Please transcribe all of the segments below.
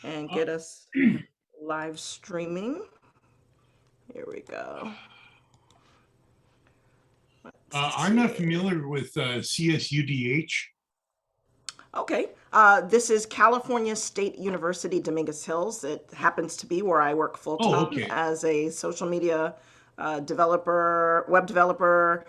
and Uh, get us live streaming. Here we go. Let's I'm not see. familiar with CSUDH. Okay. This is California State University, Dominguez Hills. It happens to be where I work full Oh, time okay. as a social media developer, web developer,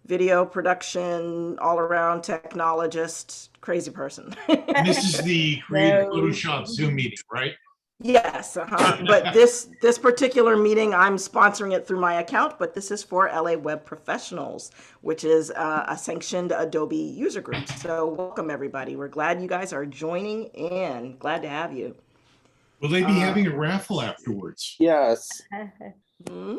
video production, all around technologist, crazy person. And this is the Creative No. Photoshop Zoom meeting, right? Yes, but this particular meeting, I'm sponsoring it through my account, but this is for LA Web Professionals, which is a sanctioned Adobe user group. So welcome everybody. We're glad you guys are joining in. Glad to have you. Will they be having a raffle afterwards? Yes. Hmm?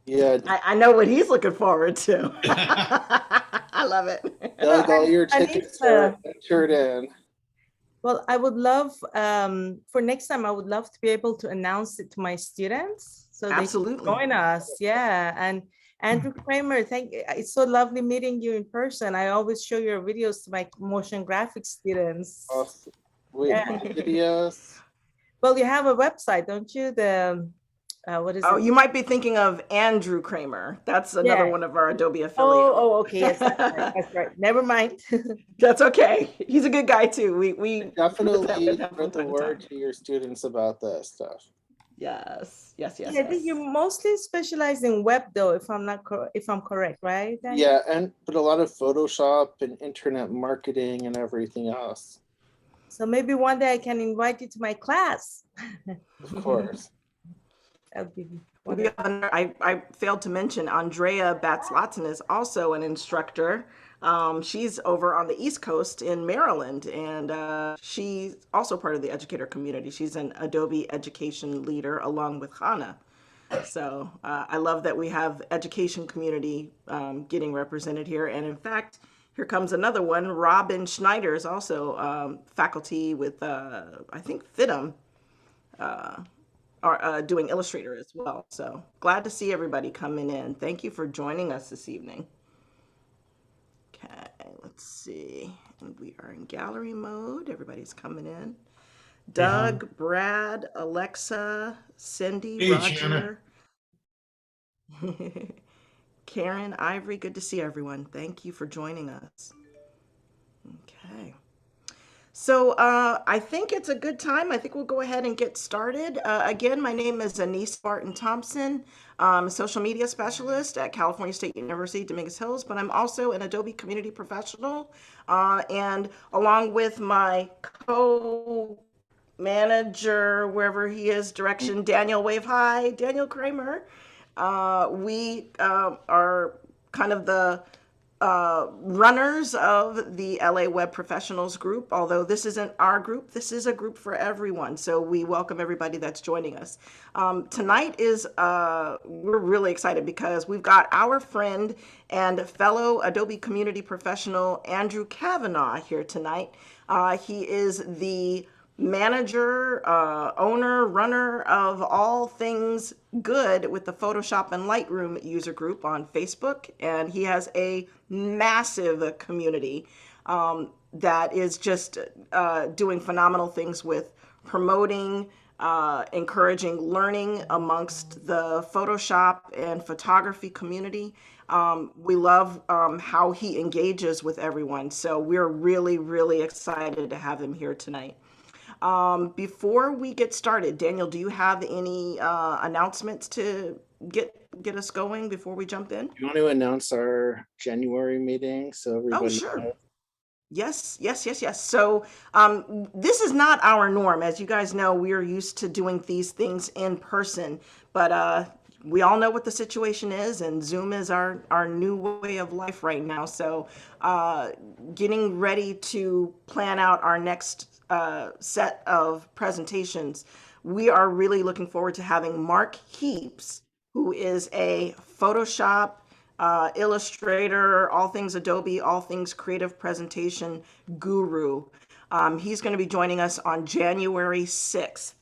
Yeah. I know what he's looking forward to. I love it. Doug, all your tickets are Anissa, entered in. well, I would love for next time. I would love to be able to announce it to my students so they can Absolutely. join us. Yeah, and Andrew Kramer, thank. It's so lovely meeting you in person. I always show your videos to my motion graphics students. Awesome. Wait, Yeah. my videos? Well, you have a website, don't you? The what is Oh, it? you might be thinking of Andrew Kramer. That's another Yeah. one of our Adobe affiliates. Oh, okay. Yes, that's right. That's right. Never mind. That's okay. He's a good guy too. We visit with Definitely him from spread the time to time. word to your students about this stuff. Yes, yes, yes, Yeah, I think you yes. mostly specialize in web, though, if I'm not if I'm correct, right, Daniel? Yeah, and but a lot of Photoshop and internet marketing and everything else. So maybe one day I can invite you to my class. Of course. That would be We wonderful. have I failed to mention Andrea Batz-Latson is also an instructor. She's over on the East Coast in Maryland, and she's also part of the educator community. She's an Adobe education leader along with Hannah. So I love that we have education community getting represented here. And in fact, here comes another one. Robin Schneider is also faculty with, I think, FITM, are doing Illustrator as well. So glad to see everybody coming in. Thank you for joining us this evening. Okay, let's see. And we are in gallery mode. Everybody's coming in. Hey, hon. Doug, Brad, Alexa, Cindy, Hey, Jana. Roger, Karen, Ivory, good to see everyone. Thank you for joining us. Okay. So I think it's a good time. I think we'll go ahead and get started. Again, my name is Anise Barton Thompson. I'm a social media specialist at California State University, Dominguez Hills, but I'm also an Adobe community professional. And along with my co-manager, wherever he is, direction, Daniel Wave High, Daniel Kramer, we are kind of the runners of the LA Web Professionals group. Although this isn't our group, this is a group for everyone. So we welcome everybody that's joining us. Tonight is, we're really excited because we've got our friend and fellow Adobe community professional, Andrew Kavanagh, here tonight. He is the manager, owner, runner of all things good with the Photoshop and Lightroom user group on Facebook. And he has a massive community that is just doing phenomenal things with promoting, encouraging learning amongst the Photoshop and photography community. We love how he engages with everyone. So we're really, really excited to have him here tonight. Before we get started, Daniel, do you have any announcements to get us going before we jump in? You want to announce our January meeting so Oh, everybody sure. knows? Yes, yes, yes, yes. So, this is not our norm. As you guys know, we are used to doing these things in person, but we all know what the situation is, and Zoom is our new way of life right now. So, getting ready to plan out our next set of presentations, we are really looking forward to having Mark Heaps, who is a Photoshop illustrator, all things Adobe, all things creative presentation guru. He's going to be joining us on January 6th.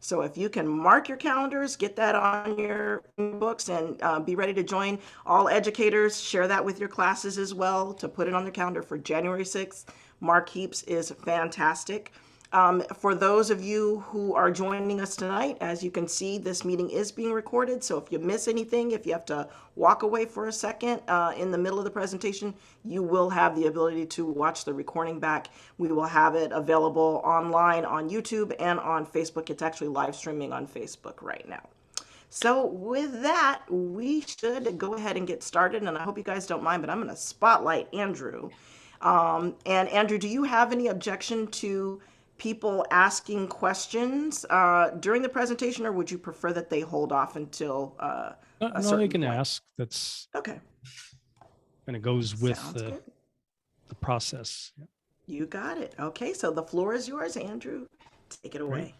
So if you can mark your calendars, get that on your books, and be ready to join. All educators, share that with your classes as well to put it on their calendar for January 6th. Mark Heaps is fantastic. For those of you who are joining us tonight, as you can see, this meeting is being recorded. So if you miss anything, if you have to walk away for a second in the middle of the presentation, you will have the ability to watch the recording back. We will have it available online on YouTube and on Facebook. It's actually live streaming on Facebook right now. So with that, we should go ahead and get started. And I hope you guys don't mind, but I'm going to spotlight Andrew. And Andrew, do you have any objection to people asking questions during the presentation, or would you prefer that they hold off until a No, certain they can point? ask. That's Okay, kind of goes with sounds good. the process. Yeah, You got it. Okay, so the floor is yours, Andrew. Take it great. away.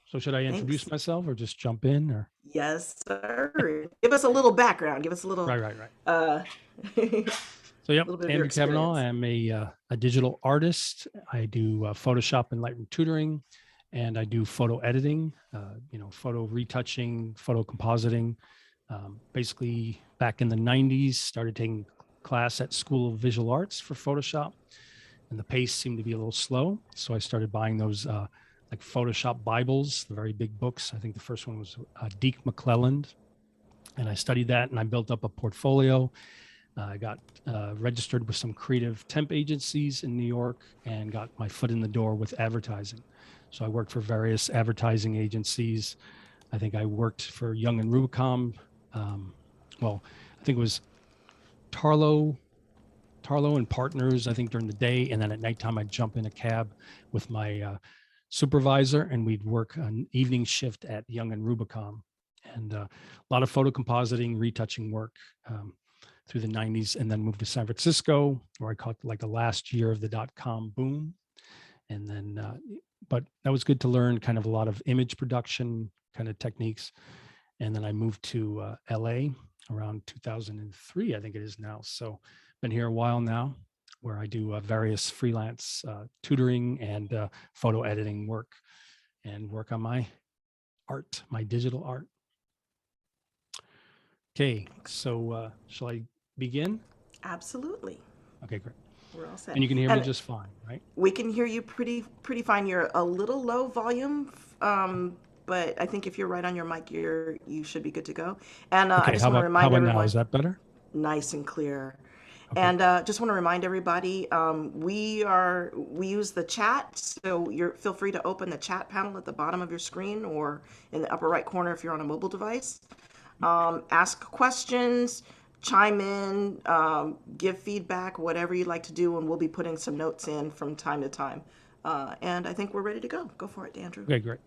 So should I introduce Thanks. myself or just jump in? Or Yes, sir. Give us a little background. Give us a little. right. Uh, So yep, little bit of your Andrew Kavanagh. I experience. am a digital artist. I do Photoshop and Lightroom tutoring, and I do photo editing. Photo retouching, photo compositing. Basically, back in the '90s, started taking class at School of Visual Arts for Photoshop, and the pace seemed to be a little slow. So I started buying those like Photoshop Bibles, the very big books. I think the first one was Deke McClelland, and I studied that, and I built up a portfolio. I got registered with some creative temp agencies in New York and got my foot in the door with advertising. So I worked for various advertising agencies. I think I worked for Young and Rubicam. I think it was Tarlo and Partners, I think during the day. And then at nighttime, I'd jump in a cab with my supervisor and we'd work an evening shift at Young and Rubicam. And a lot of photo compositing, retouching work. Through the 90s, and then moved to San Francisco, where I caught like the last year of the .com boom. And then, but that was good to learn kind of a lot of image production kind of techniques. And then I moved to LA around 2003, I think it is now. So been here a while now, where I do various freelance tutoring and photo editing work, and work on my art, my digital art. Okay, so shall I begin? Absolutely. Okay, great. We're all set. And you can hear me And just fine, right? we can hear you pretty fine. You're a little low volume, but I think if you're right on your mic, you should be good to go. And I Okay, just how want to about remind now? everyone, Is that better? nice and clear. Okay. And just want to remind everybody, we use the chat, so feel free to open the chat panel at the bottom of your screen or in the upper right corner if you're on a mobile device. Ask questions, chime in, give feedback, whatever you'd like to do, and we'll be putting some notes in from time to time. And I think we're ready to go. Go for it, Andrew. Okay, great.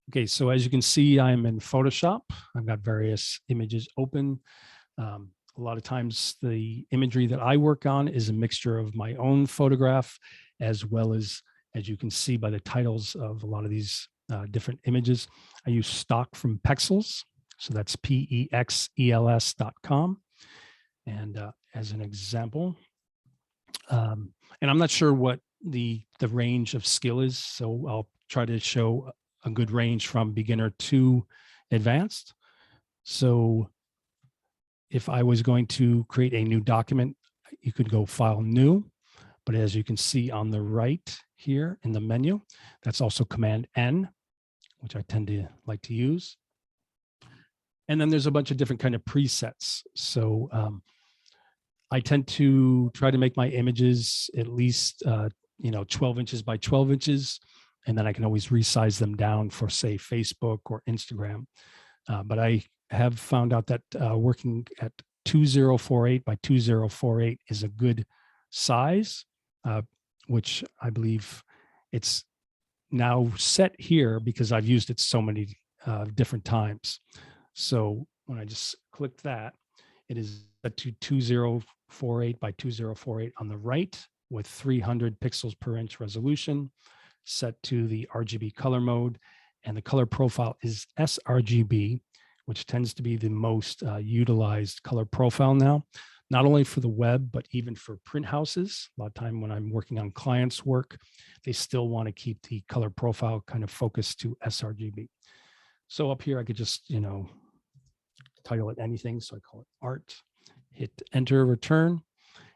Okay, so as you can see, I'm in Photoshop. I've got various images open. A lot of times the imagery that I work on is a mixture of my own photograph, as well as you can see by the titles of a lot of these different images. I use stock from Pexels. So that's PEXELS.com. And as an example, and I'm not sure what the range of skill is, so I'll try to show a good range from beginner to advanced. So if I was going to create a new document, you could go File, New. But as you can see on the right here in the menu, that's also Command N, which I tend to like to use. And then there's a bunch of different kind of presets. So I tend to try to make my images at least 12 inches by 12 inches, and then I can always resize them down for, say, Facebook or Instagram. But I have found out that working at 2048 by 2048 is a good size, which I believe it's now set here because I've used it so many different times. So when I just click that, it is set to 2048 by 2048 on the right with 300 pixels per inch resolution, set to the RGB color mode, and the color profile is sRGB, which tends to be the most utilized color profile now, not only for the web, but even for print houses. A lot of time when I'm working on clients' work, they still want to keep the color profile kind of focused to sRGB. So up here, I could just, title it anything. So I call it art, hit enter, return,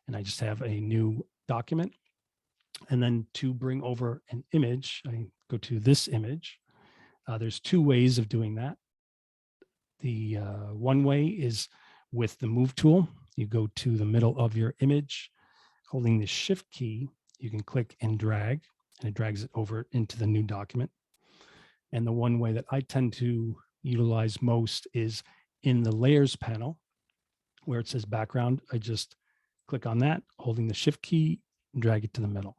and I just have a new document. And then to bring over an image, I go to this image. There's two ways of doing that. The one way is with the move tool. You go to the middle of your image, holding the shift key, you can click and drag, and it drags it over into the new document. And the one way that I tend to utilize most is in the layers panel, where it says background. I just click on that, holding the shift key, and drag it to the middle.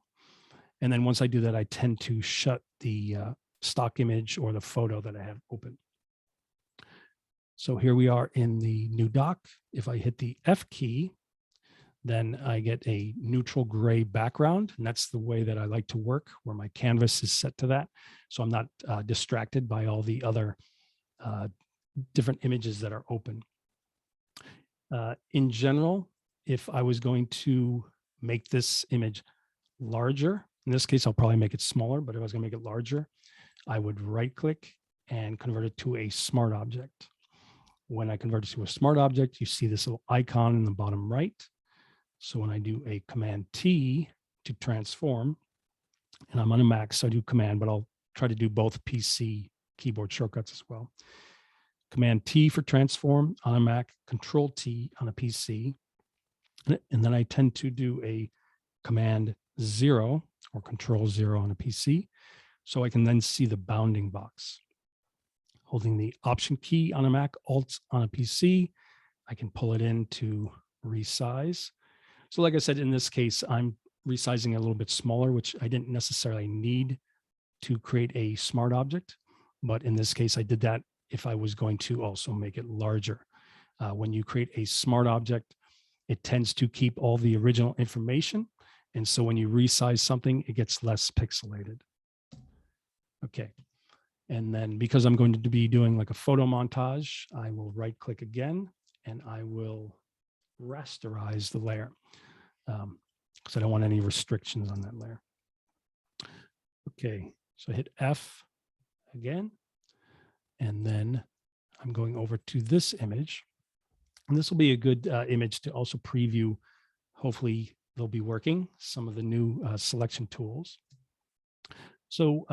And then once I do that, I tend to shut the stock image or the photo that I have open. So here we are in the new doc. If I hit the F key, then I get a neutral gray background. And that's the way that I like to work, where my canvas is set to that. So I'm not distracted by all the other different images that are open. In general, if I was going to make this image larger, in this case, I'll probably make it smaller, but if I was gonna make it larger, I would right click and convert it to a smart object. When I convert it to a smart object, you see this little icon in the bottom right. So when I do a Command T to transform, and I'm on a Mac, so I do Command, but I'll try to do both PC keyboard shortcuts as well. Command T for transform on a Mac, Control T on a PC. And then I tend to do a Command 0 or Control 0 on a PC. So I can then see the bounding box. Holding the Option key on a Mac, Alt on a PC, I can pull it in to resize. So like I said, in this case, I'm resizing a little bit smaller, which I didn't necessarily need to create a smart object. But in this case, I did that if I was going to also make it larger. When you create a smart object, it tends to keep all the original information. And so when you resize something, it gets less pixelated. Okay. And then because I'm going to be doing like a photo montage, I will right click again and I will rasterize the layer because I don't want any restrictions on that layer. Okay, so I hit F again, and then I'm going over to this image. And this will be a good image to also preview. Hopefully they'll be working, some of the new selection tools. So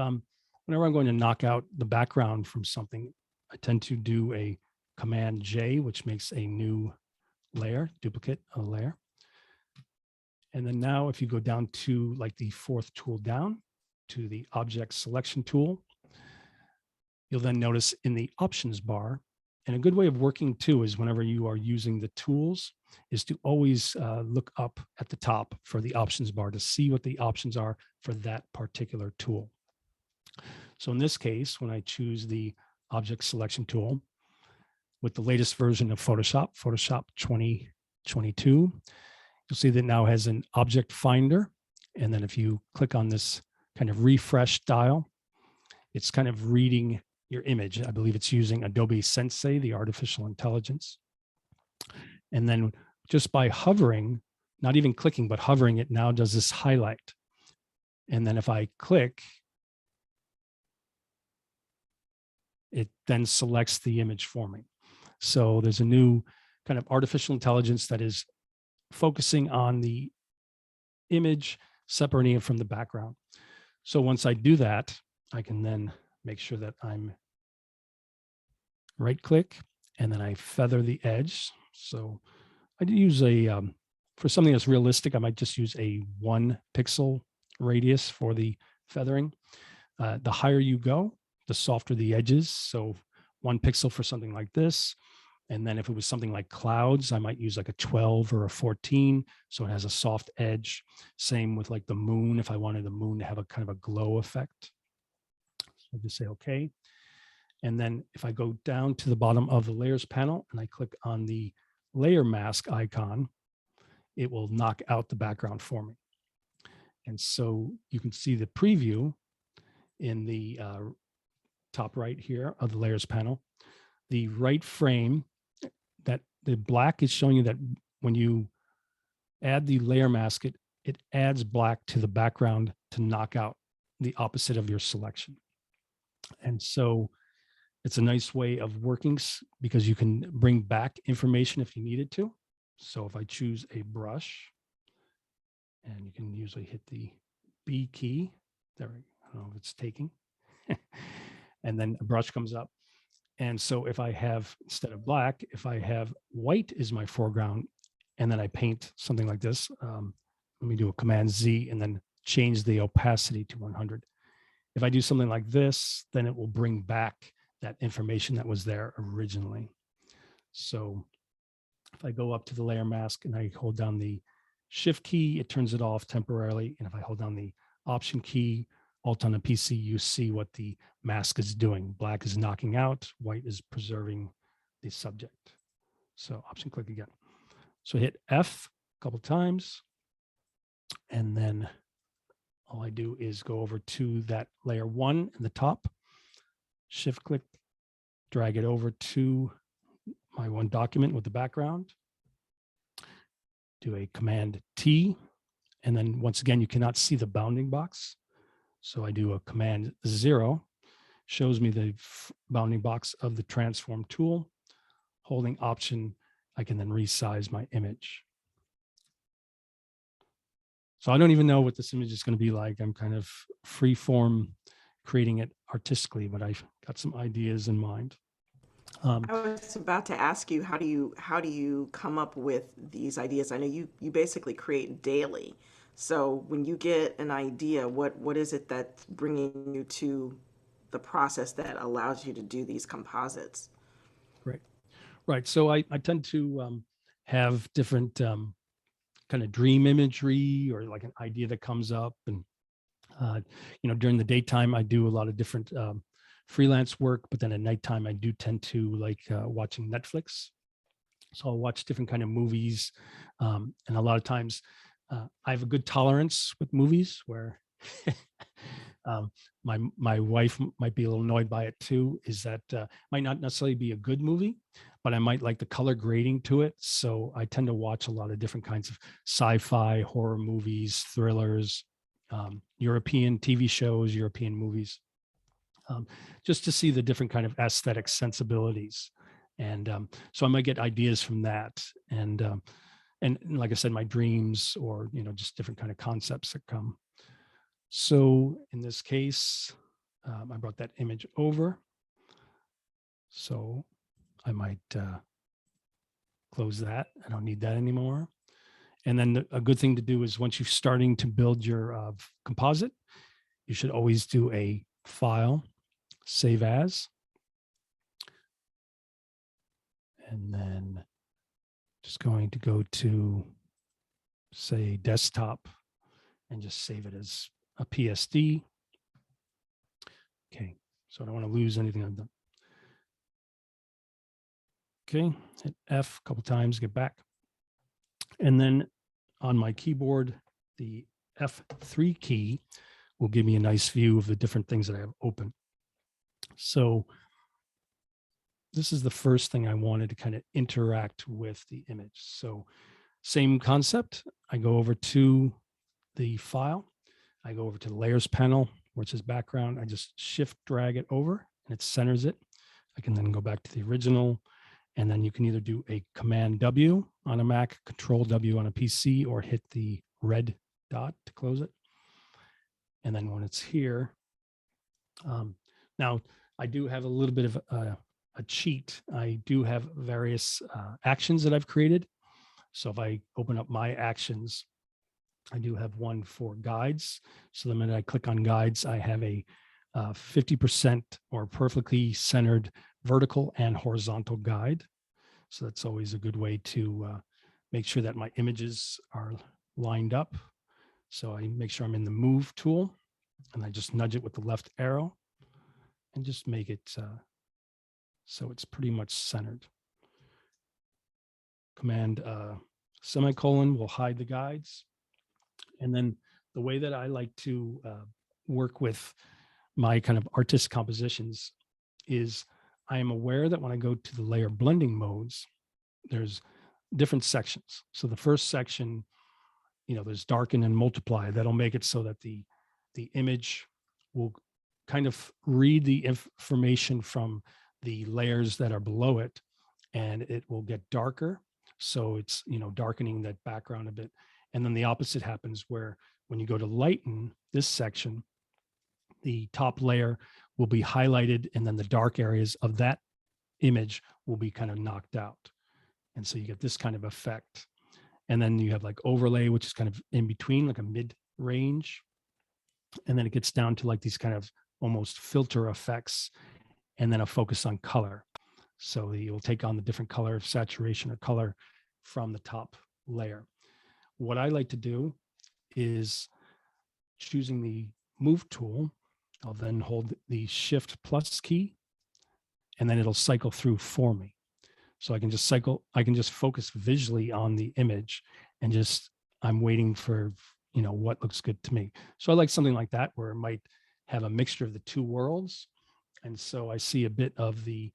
whenever I'm going to knock out the background from something, I tend to do a Command J, which makes a new layer, duplicate a layer. And then now if you go down to like the fourth tool down to the object selection tool, you'll then notice in the options bar, and a good way of working too is whenever you are using the tools is to always look up at the top for the options bar to see what the options are for that particular tool. So in this case, when I choose the object selection tool with the latest version of Photoshop, Photoshop 2022, you'll see that it now has an object finder. And then if you click on this kind of refresh dial, it's kind of reading your image. I believe it's using Adobe Sensei, the artificial intelligence. And then just by hovering, not even clicking, but hovering, it now does this highlight. And then if I click, it then selects the image for me. So there's a new kind of artificial intelligence that is focusing on the image, separating it from the background. So once I do that, I can then make sure that I'm right click and then I feather the edge. So I do use a, for something that's realistic, I might just use a 1 pixel radius for the feathering. The higher you go, the softer the edges. So 1 pixel for something like this. And then if it was something like clouds, I might use like a 12 or a 14. So it has a soft edge. Same with like the moon, if I wanted the moon to have a kind of a glow effect. So just say, okay. And then if I go down to the bottom of the layers panel and I click on the layer mask icon, it will knock out the background for me. And so you can see the preview in the top right here of the layers panel. The right frame, that the black is showing you that when you add the layer mask, it adds black to the background to knock out the opposite of your selection. And so it's a nice way of working because you can bring back information if you needed to. So if I choose a brush, and you can usually hit the B key. There, I don't know if it's taking. And then a brush comes up. And so if I have, instead of black, if I have white is my foreground, and then I paint something like this, let me do a Command Z and then change the opacity to 100. If I do something like this, then it will bring back that information that was there originally. So if I go up to the layer mask and I hold down the Shift key, it turns it off temporarily. And if I hold down the Option key, Alt on a PC, you see what the mask is doing. Black is knocking out, white is preserving the subject. So Option click again. So hit F a couple times, and then all I do is go over to that layer 1 in the top, Shift click, drag it over to my one document with the background, do a Command T, and then once again, you cannot see the bounding box. So I do a Command 0, shows me the bounding box of the transform tool. Holding Option, I can then resize my image. So I don't even know what this image is going to be like. I'm kind of free form creating it artistically, but I've got some ideas in mind. I was about to ask you, how do you come up with these ideas? I know you basically create daily. So when you get an idea, what is it that's bringing you to the process that allows you to do these composites? Right. So I tend to have different kind of dream imagery or like an idea that comes up. And, during the daytime, I do a lot of different freelance work, but then at nighttime, I do tend to like watching Netflix. So I'll watch different kind of movies. And a lot of times I have a good tolerance with movies where my wife might be a little annoyed by it too, is that might not necessarily be a good movie, but I might like the color grading to it. So I tend to watch a lot of different kinds of sci-fi, horror movies, thrillers, European TV shows, European movies, just to see the different kind of aesthetic sensibilities. And so I might get ideas from that. And like I said, my dreams or, just different kind of concepts that come. So in this case, I brought that image over. So I might close that. I don't need that anymore. And then a good thing to do is once you're starting to build your composite, you should always do a file, save as. And then just going to go to, say, desktop and just save it as a PSD. Okay, so I don't want to lose anything I've done. Okay, hit F a couple times, get back. And then on my keyboard, the F3 key will give me a nice view of the different things that I have open. So this is the first thing I wanted to kind of interact with the image. So same concept. I go over to the file. I go over to the layers panel where it says background. I just shift drag it over and it centers it. I can then go back to the original, and then you can either do a Command W on a Mac, Control W on a PC, or hit the red dot to close it. And then when it's here, now I do have a little bit of a cheat. I do have various actions that I've created. So if I open up my actions, I do have one for guides. So the minute I click on guides, I have a 50% or perfectly centered vertical and horizontal guide. So that's always a good way to make sure that my images are lined up. So I make sure I'm in the move tool and I just nudge it with the left arrow and just make it so it's pretty much centered. Command semicolon will hide the guides. And then the way that I like to work with my kind of artist compositions is I am aware that when I go to the layer blending modes, there's different sections. So the first section, there's darken and multiply. That'll make it so that the image will kind of read the information from the layers that are below it, and it will get darker. So it's, darkening that background a bit. And then the opposite happens where when you go to lighten this section, the top layer will be highlighted, and then the dark areas of that image will be kind of knocked out. And so you get this kind of effect. And then you have like overlay, which is kind of in between, like a mid range. And then it gets down to like these kind of almost filter effects, and then a focus on color. So you'll take on the different color of saturation or color from the top layer. What I like to do is choosing the move tool. I'll then hold the shift plus key, and then it'll cycle through for me. So I can just focus visually on the image, and just, I'm waiting for, what looks good to me. So I like something like that, where it might have a mixture of the two worlds. And so I see a bit of the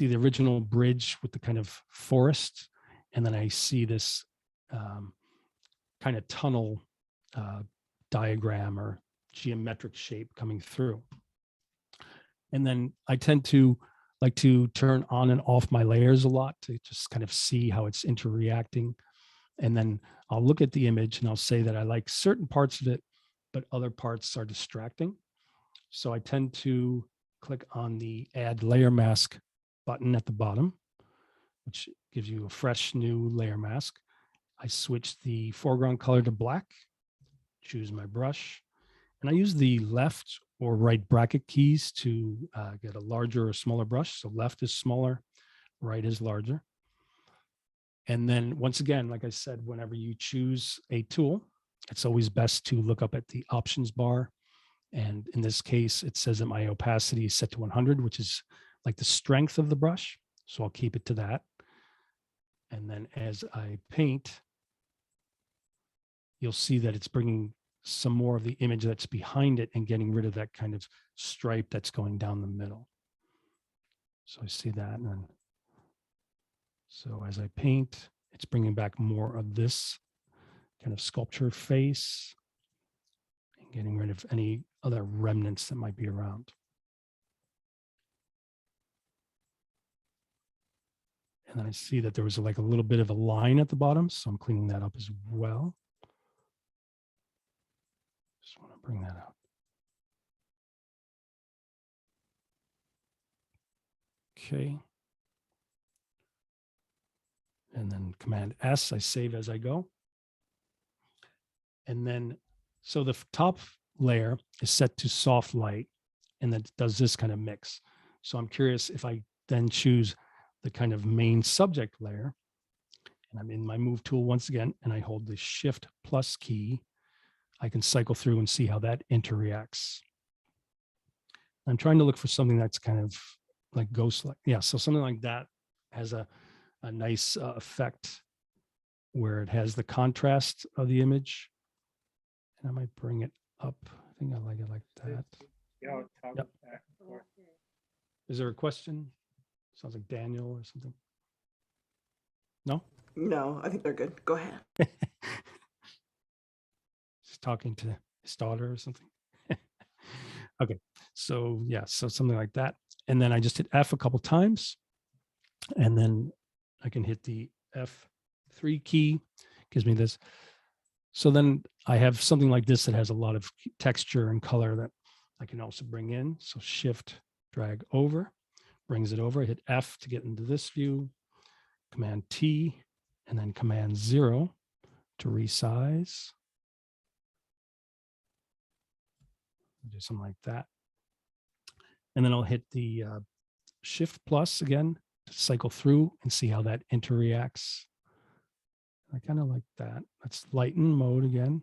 original bridge with the kind of forest, and then I see this kind of tunnel diagram or geometric shape coming through. And then I tend to like to turn on and off my layers a lot to just kind of see how it's interreacting. And then I'll look at the image and I'll say that I like certain parts of it, but other parts are distracting. So I tend to click on the Add Layer Mask button at the bottom, which gives you a fresh new layer mask. I switch the foreground color to black, choose my brush, and I use the left or right bracket keys to get a larger or smaller brush. So left is smaller, right is larger. And then once again, like I said, whenever you choose a tool, it's always best to look up at the options bar. And in this case, it says that my opacity is set to 100, which is like the strength of the brush. So I'll keep it to that. And then as I paint, you'll see that it's bringing some more of the image that's behind it and getting rid of that kind of stripe that's going down the middle. So I see that. And then, so as I paint, it's bringing back more of this kind of sculpture face and getting rid of any other remnants that might be around. And then I see that there was like a little bit of a line at the bottom, so I'm cleaning that up as well. Just want to bring that out. Okay. And then Command S, I save as I go. And then, so the top layer is set to soft light, and that does this kind of mix. So I'm curious if I then choose the kind of main subject layer, and I'm in my move tool once again, and I hold the shift plus key, I can cycle through and see how that interreacts. I'm trying to look for something that's kind of like ghost-like. Yeah, so something like that has a nice effect where it has the contrast of the image. And I might bring it up. I think I like it like that. Yep. Is there a question? Sounds like Daniel or something. No? No, I think they're good. Go ahead. He's talking to his daughter or something. Okay, so yeah, so something like that. And then I just hit F a couple times, and then I can hit the F3 key, gives me this. So then I have something like this that has a lot of texture and color that I can also bring in. So shift, drag over, brings it over. I hit F to get into this view, Command T, and then Command 0 to resize. Do something like that. And then I'll hit the shift plus again to cycle through and see how that interreacts. I kind of like that. Let's lighten mode again.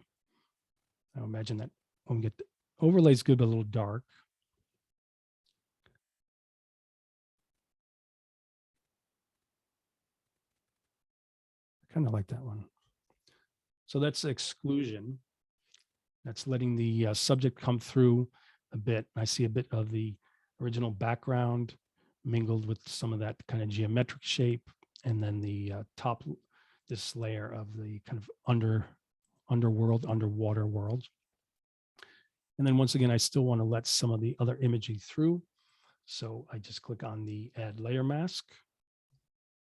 I imagine that when we get the overlay is good, but a little dark. I kind of like that one. So that's exclusion. That's letting the subject come through a bit. I see a bit of the original background mingled with some of that kind of geometric shape, and then the top, this layer of the kind of underworld, underwater world. And then once again, I still want to let some of the other imagery through. So I just click on the Add Layer Mask,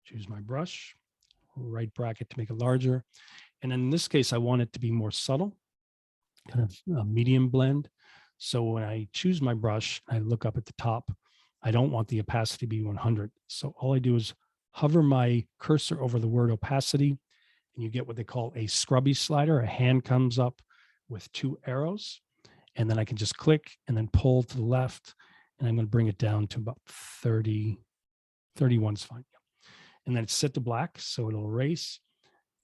choose my brush, right bracket to make it larger. And in this case, I want it to be more subtle. kind of a medium blend. So when I choose my brush, I look up at the top. I don't want the opacity to be 100. So all I do is hover my cursor over the word opacity, and you get what they call a scrubby slider. A hand comes up with 2 arrows, and then I can just click and then pull to the left, and I'm going to bring it down to about 30, 31 is fine. And then it's set to black, so it'll erase.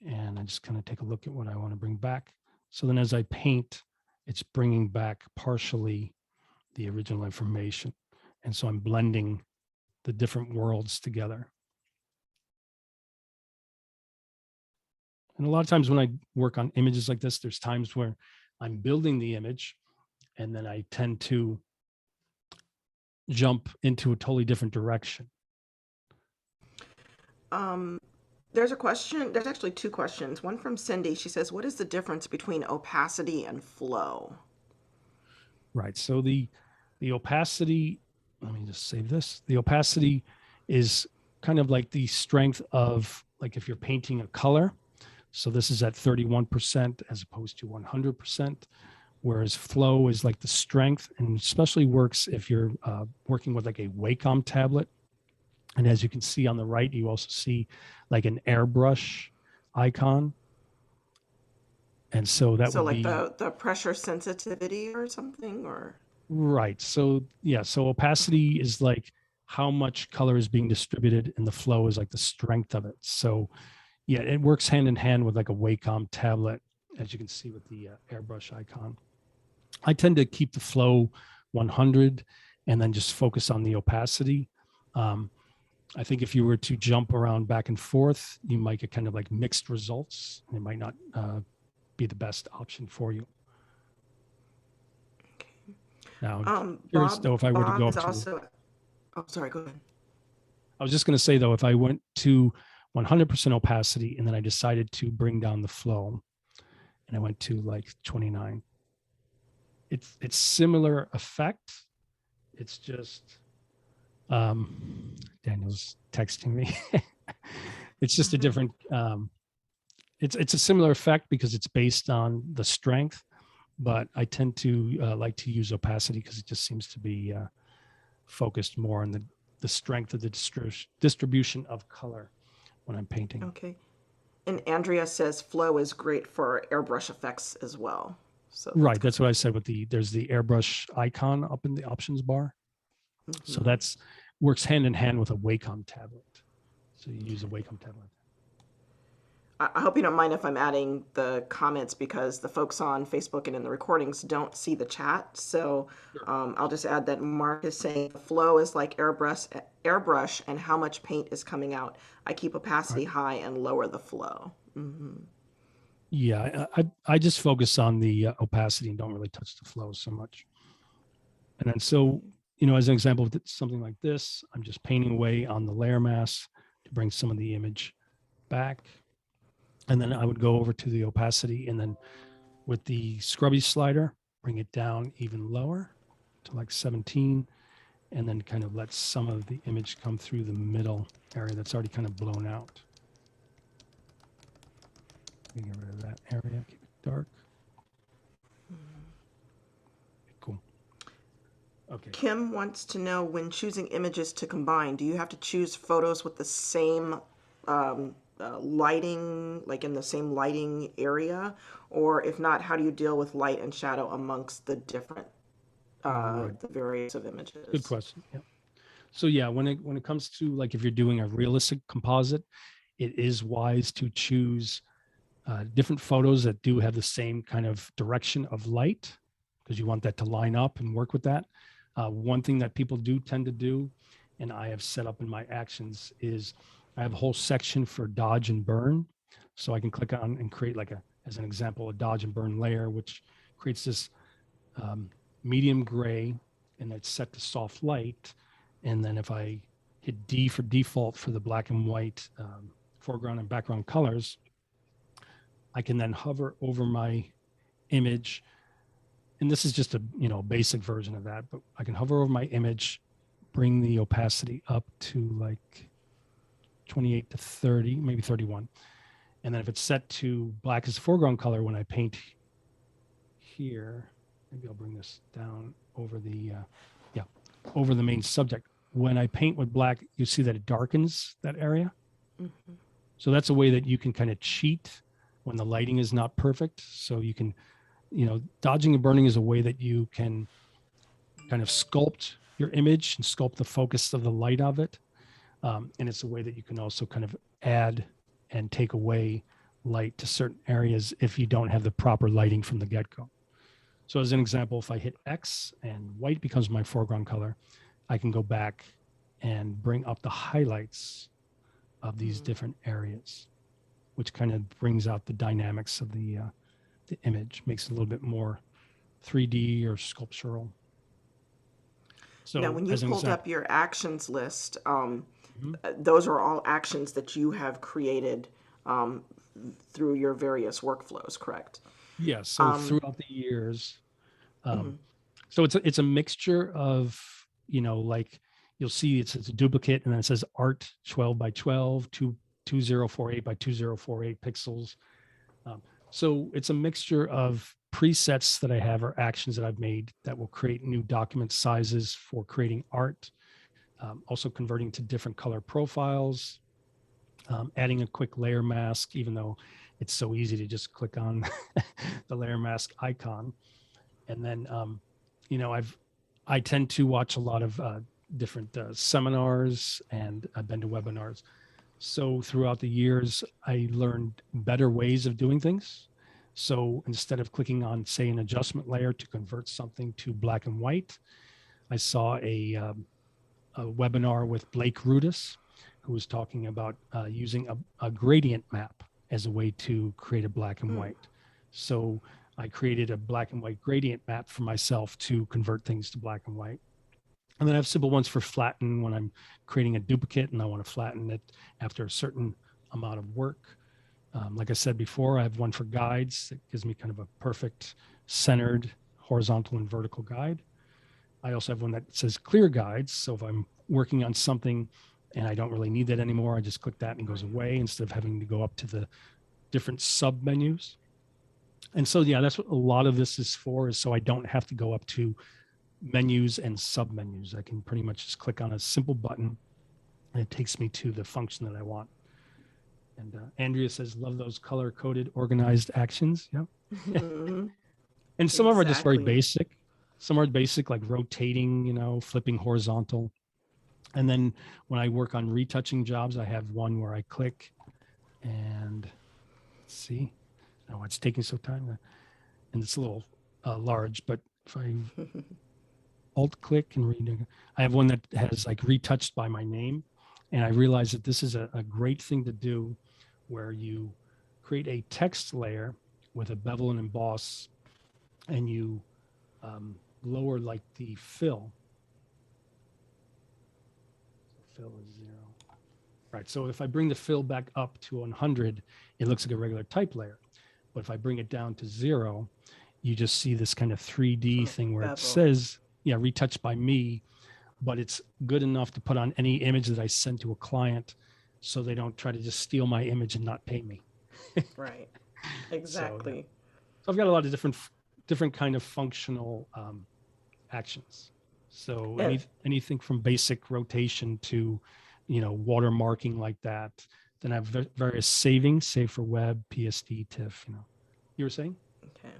And I just kind of take a look at what I want to bring back. So then as I paint, it's bringing back partially the original information. And so I'm blending the different worlds together. And a lot of times when I work on images like this, there's times where I'm building the image and then I tend to jump into a totally different direction. There's a question. There's actually 2 questions. One from Cindy. She says, "What is the difference between opacity and flow?" Right. So the opacity, let me just save this. The opacity is kind of like the strength of, like if you're painting a color. So this is at 31% as opposed to 100%, whereas flow is like the strength, and especially works if you're working with like a Wacom tablet. And as you can see on the right, you also see like an airbrush icon. And so that So would like be the pressure sensitivity or something, or right. So yeah, so opacity is like how much color is being distributed, and the flow is like the strength of it. So yeah, it works hand in hand with like a Wacom tablet, as you can see with the airbrush icon. I tend to keep the flow 100 and then just focus on the opacity. I think if you were to jump around back and forth, you might get kind of like mixed results. It might not be the best option for you. Now, curious though, if I were to Bob go is up to, also. Oh, sorry. Go ahead. I was just going to say though, if I went to 100% opacity and then I decided to bring down the flow and I went to like 29, it's similar effect. It's just, Daniel's texting me. It's just a different, it's a similar effect because it's based on the strength, but I tend to like to use opacity because it just seems to be focused more on the strength of the distribution of color when I'm painting. Okay. And Andrea says flow is great for airbrush effects as well. So Right, that's what I said with there's the airbrush icon up in the options bar. So that's works hand in hand with a Wacom tablet. So you use a Wacom tablet. I hope you don't mind if I'm adding the comments because the folks on Facebook and in the recordings don't see the chat. So I'll just add that Mark is saying the flow is like airbrush and how much paint is coming out. I keep opacity high and lower the flow. Yeah, I just focus on the opacity and don't really touch the flow so much. And then so, as an example of something like this, I'm just painting away on the layer mask to bring some of the image back. And then I would go over to the opacity and then with the scrubby slider, bring it down even lower to like 17, and then kind of let some of the image come through the middle area that's already kind of blown out. Get rid of that area, keep it dark. Cool. Okay. Kim wants to know, when choosing images to combine, do you have to choose photos with the same lighting, like in the same lighting area? Or if not, how do you deal with light and shadow amongst the different, the various of images? Good question. Yeah. So yeah, when it comes to like if you're doing a realistic composite, it is wise to choose different photos that do have the same kind of direction of light, because you want that to line up and work with that. One thing that people do tend to do, and I have set up in my actions, is I have a whole section for dodge and burn. So I can click on and create like as an example, a dodge and burn layer, which creates this medium gray, and it's set to soft light. And then if I hit D for default for the black and white foreground and background colors, I can then hover over my image. And this is just a basic version of that, but I can hover over my image, bring the opacity up to like 28 to 30, maybe 31. And then if it's set to black as the foreground color, when I paint here, maybe I'll bring this down over the, yeah, over the main subject. When I paint with black, you see that it darkens that area. So that's a way that you can kind of cheat when the lighting is not perfect. So you can, dodging and burning is a way that you can kind of sculpt your image and sculpt the focus of the light of it. And it's a way that you can also kind of add and take away light to certain areas if you don't have the proper lighting from the get-go. So as an example, if I hit X and white becomes my foreground color, I can go back and bring up the highlights of these different areas, which kind of brings out the dynamics of the image, makes it a little bit more 3D or sculptural. So Now, when you as an pulled example, up your actions list, those are all actions that you have created through your various workflows, correct? yes. So throughout the years, so it's a mixture of, like you'll see it's a duplicate and then it says art 12 by 12, 2048 by 2048 pixels. So it's a mixture of presets that I have or actions that I've made that will create new document sizes for creating art, also converting to different color profiles, adding a quick layer mask, even though it's so easy to just click on the layer mask icon. And then, I tend to watch a lot of different seminars, and I've been to webinars. So throughout the years, I learned better ways of doing things. So instead of clicking on, say, an adjustment layer to convert something to black and white, I saw a webinar with Blake Rudis, who was talking about using a gradient map as a way to create a black and white. So I created a black and white gradient map for myself to convert things to black and white. And then I have simple ones for flatten when I'm creating a duplicate and I want to flatten it after a certain amount of work. Like I said before, I have one for guides that gives me kind of a perfect centered horizontal and vertical guide. I also have one that says clear guides. So if I'm working on something and I don't really need that anymore, I just click that and it goes away instead of having to go up to the different sub menus. And so, yeah, that's what a lot of this is for, is so I don't have to go up to menus and sub menus. I can pretty much just click on a simple button and it takes me to the function that I want. And Andrea says, love those color coded organized actions. Yep. And some of them are just very Exactly. basic. Some are basic, like rotating, flipping horizontal. And then when I work on retouching jobs, I have one where I click and let's see. Oh, it's taking some time. And it's a little large, but if I alt click and read, I have one that has like retouched by my name. And I realized that this is a great thing to do where you create a text layer with a bevel and emboss and you lower like the fill. Fill is 0. Right. So if I bring the fill back up to 100, it looks like a regular type layer. But if I bring it down to 0, you just see this kind of 3D thing where it says, yeah, retouched by me, but it's good enough to put on any image that I send to a client so they don't try to just steal my image and not pay me. Right. Exactly. So I've got a lot of different kind of functional actions. So anything from basic rotation to, watermarking like that. Then I have various savings, save for web, PSD, TIFF. You were saying? Okay.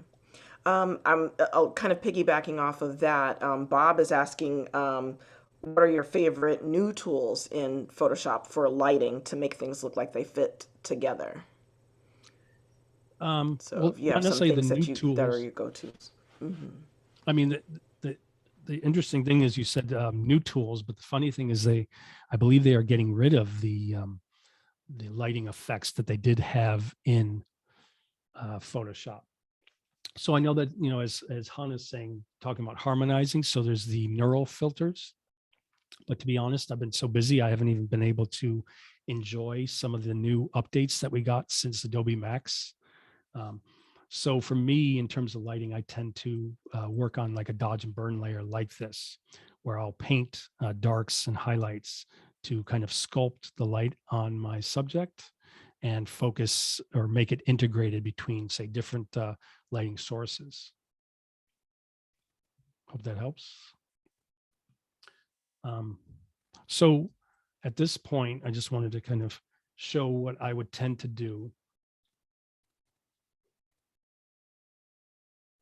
I'll kind of piggybacking off of that. Bob is asking, what are your favorite new tools in Photoshop for lighting to make things look like they fit together? So well, if you have not some necessarily things the that new you that are tools. your go-tos. I mean, the interesting thing is you said new tools, but the funny thing is I believe they are getting rid of the lighting effects that they did have in Photoshop. So I know that, as Han is saying, talking about harmonizing. So there's the neural filters, but to be honest, I've been so busy, I haven't even been able to enjoy some of the new updates that we got since Adobe Max. So for me, in terms of lighting, I tend to work on like a dodge and burn layer like this, where I'll paint darks and highlights to kind of sculpt the light on my subject and focus or make it integrated between, say, different lighting sources. Hope that helps. So at this point, I just wanted to kind of show what I would tend to do.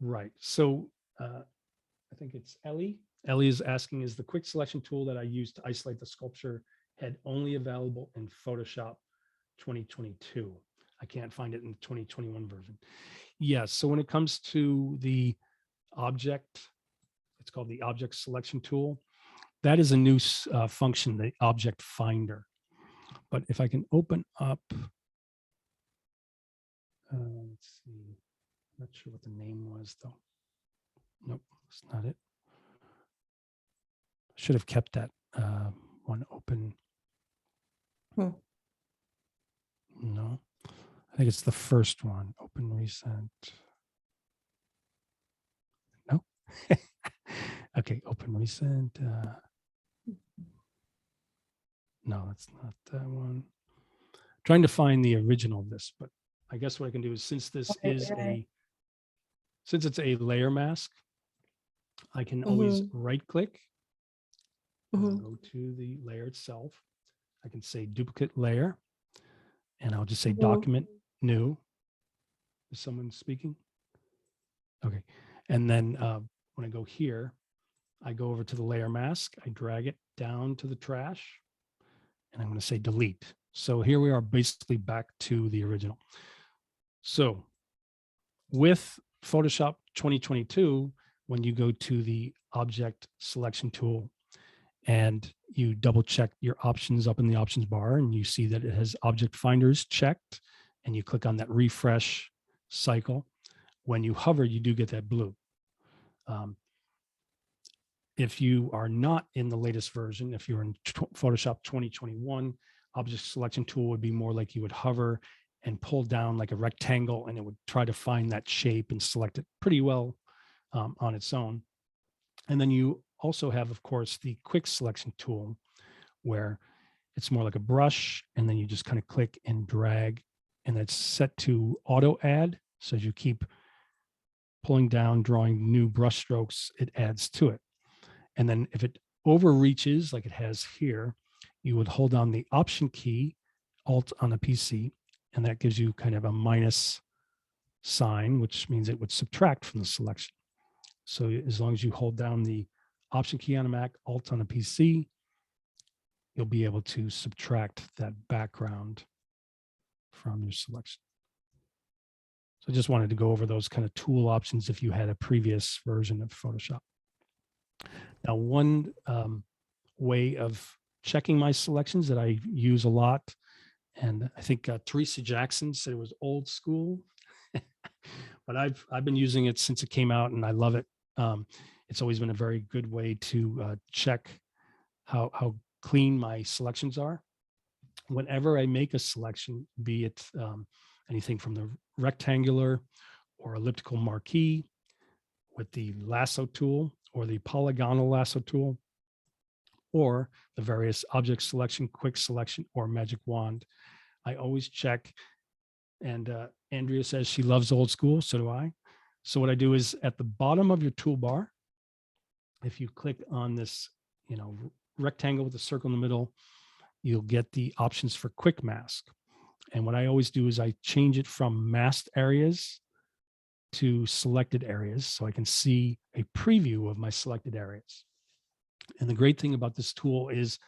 Right. So I think it's Ellie. Ellie is asking, is the quick selection tool that I use to isolate the sculpture head only available in Photoshop 2022? I can't find it in the 2021 version. Yes. So when it comes to the object, it's called the object selection tool. That is a new function, the object finder. But if I can open up, let's see, not sure what the name was though. Nope, that's not it. Should have kept that one open. No, I think it's the first one, open recent. No. Okay, open recent. No, that's not that one. Trying to find the original of this, but I guess what I can do is, since this is since it's a layer mask, I can always right click, go to the layer itself. I can say duplicate layer, and I'll just say document new. Is someone speaking? Okay. And then when I go here, I go over to the layer mask, I drag it down to the trash, and I'm going to say delete. So here we are basically back to the original. So with Photoshop 2022, when you go to the object selection tool and you double check your options up in the options bar, and you see that it has object finders checked, and you click on that refresh cycle. When you hover, you do get that blue. If you are not in the latest version, if you're in Photoshop 2021, object selection tool would be more like you would hover and pull down like a rectangle, and it would try to find that shape and select it pretty well on its own. And then you also have, of course, the quick selection tool, where it's more like a brush, and then you just kind of click and drag, and it's set to auto add. So as you keep pulling down, drawing new brush strokes, it adds to it. And then if it overreaches like it has here, you would hold down the Option key, Alt on a PC, and that gives you kind of a minus sign, which means it would subtract from the selection. So as long as you hold down the Option key on a Mac, Alt on a PC, you'll be able to subtract that background from your selection. So I just wanted to go over those kind of tool options if you had a previous version of Photoshop. Now, one way of checking my selections that I use a lot, and I think Teresa Jackson said it was old school, but I've been using it since it came out, and I love it. It's always been a very good way to check how clean my selections are. Whenever I make a selection, be it anything from the rectangular or elliptical marquee with the lasso tool, or the polygonal lasso tool, or the various object selection, quick selection, or magic wand, I always check. And Andrea says she loves old school, so do I. So what I do is, at the bottom of your toolbar, if you click on this, rectangle with a circle in the middle, you'll get the options for quick mask. And what I always do is I change it from masked areas to selected areas, so I can see a preview of my selected areas. And the great thing about this tool is,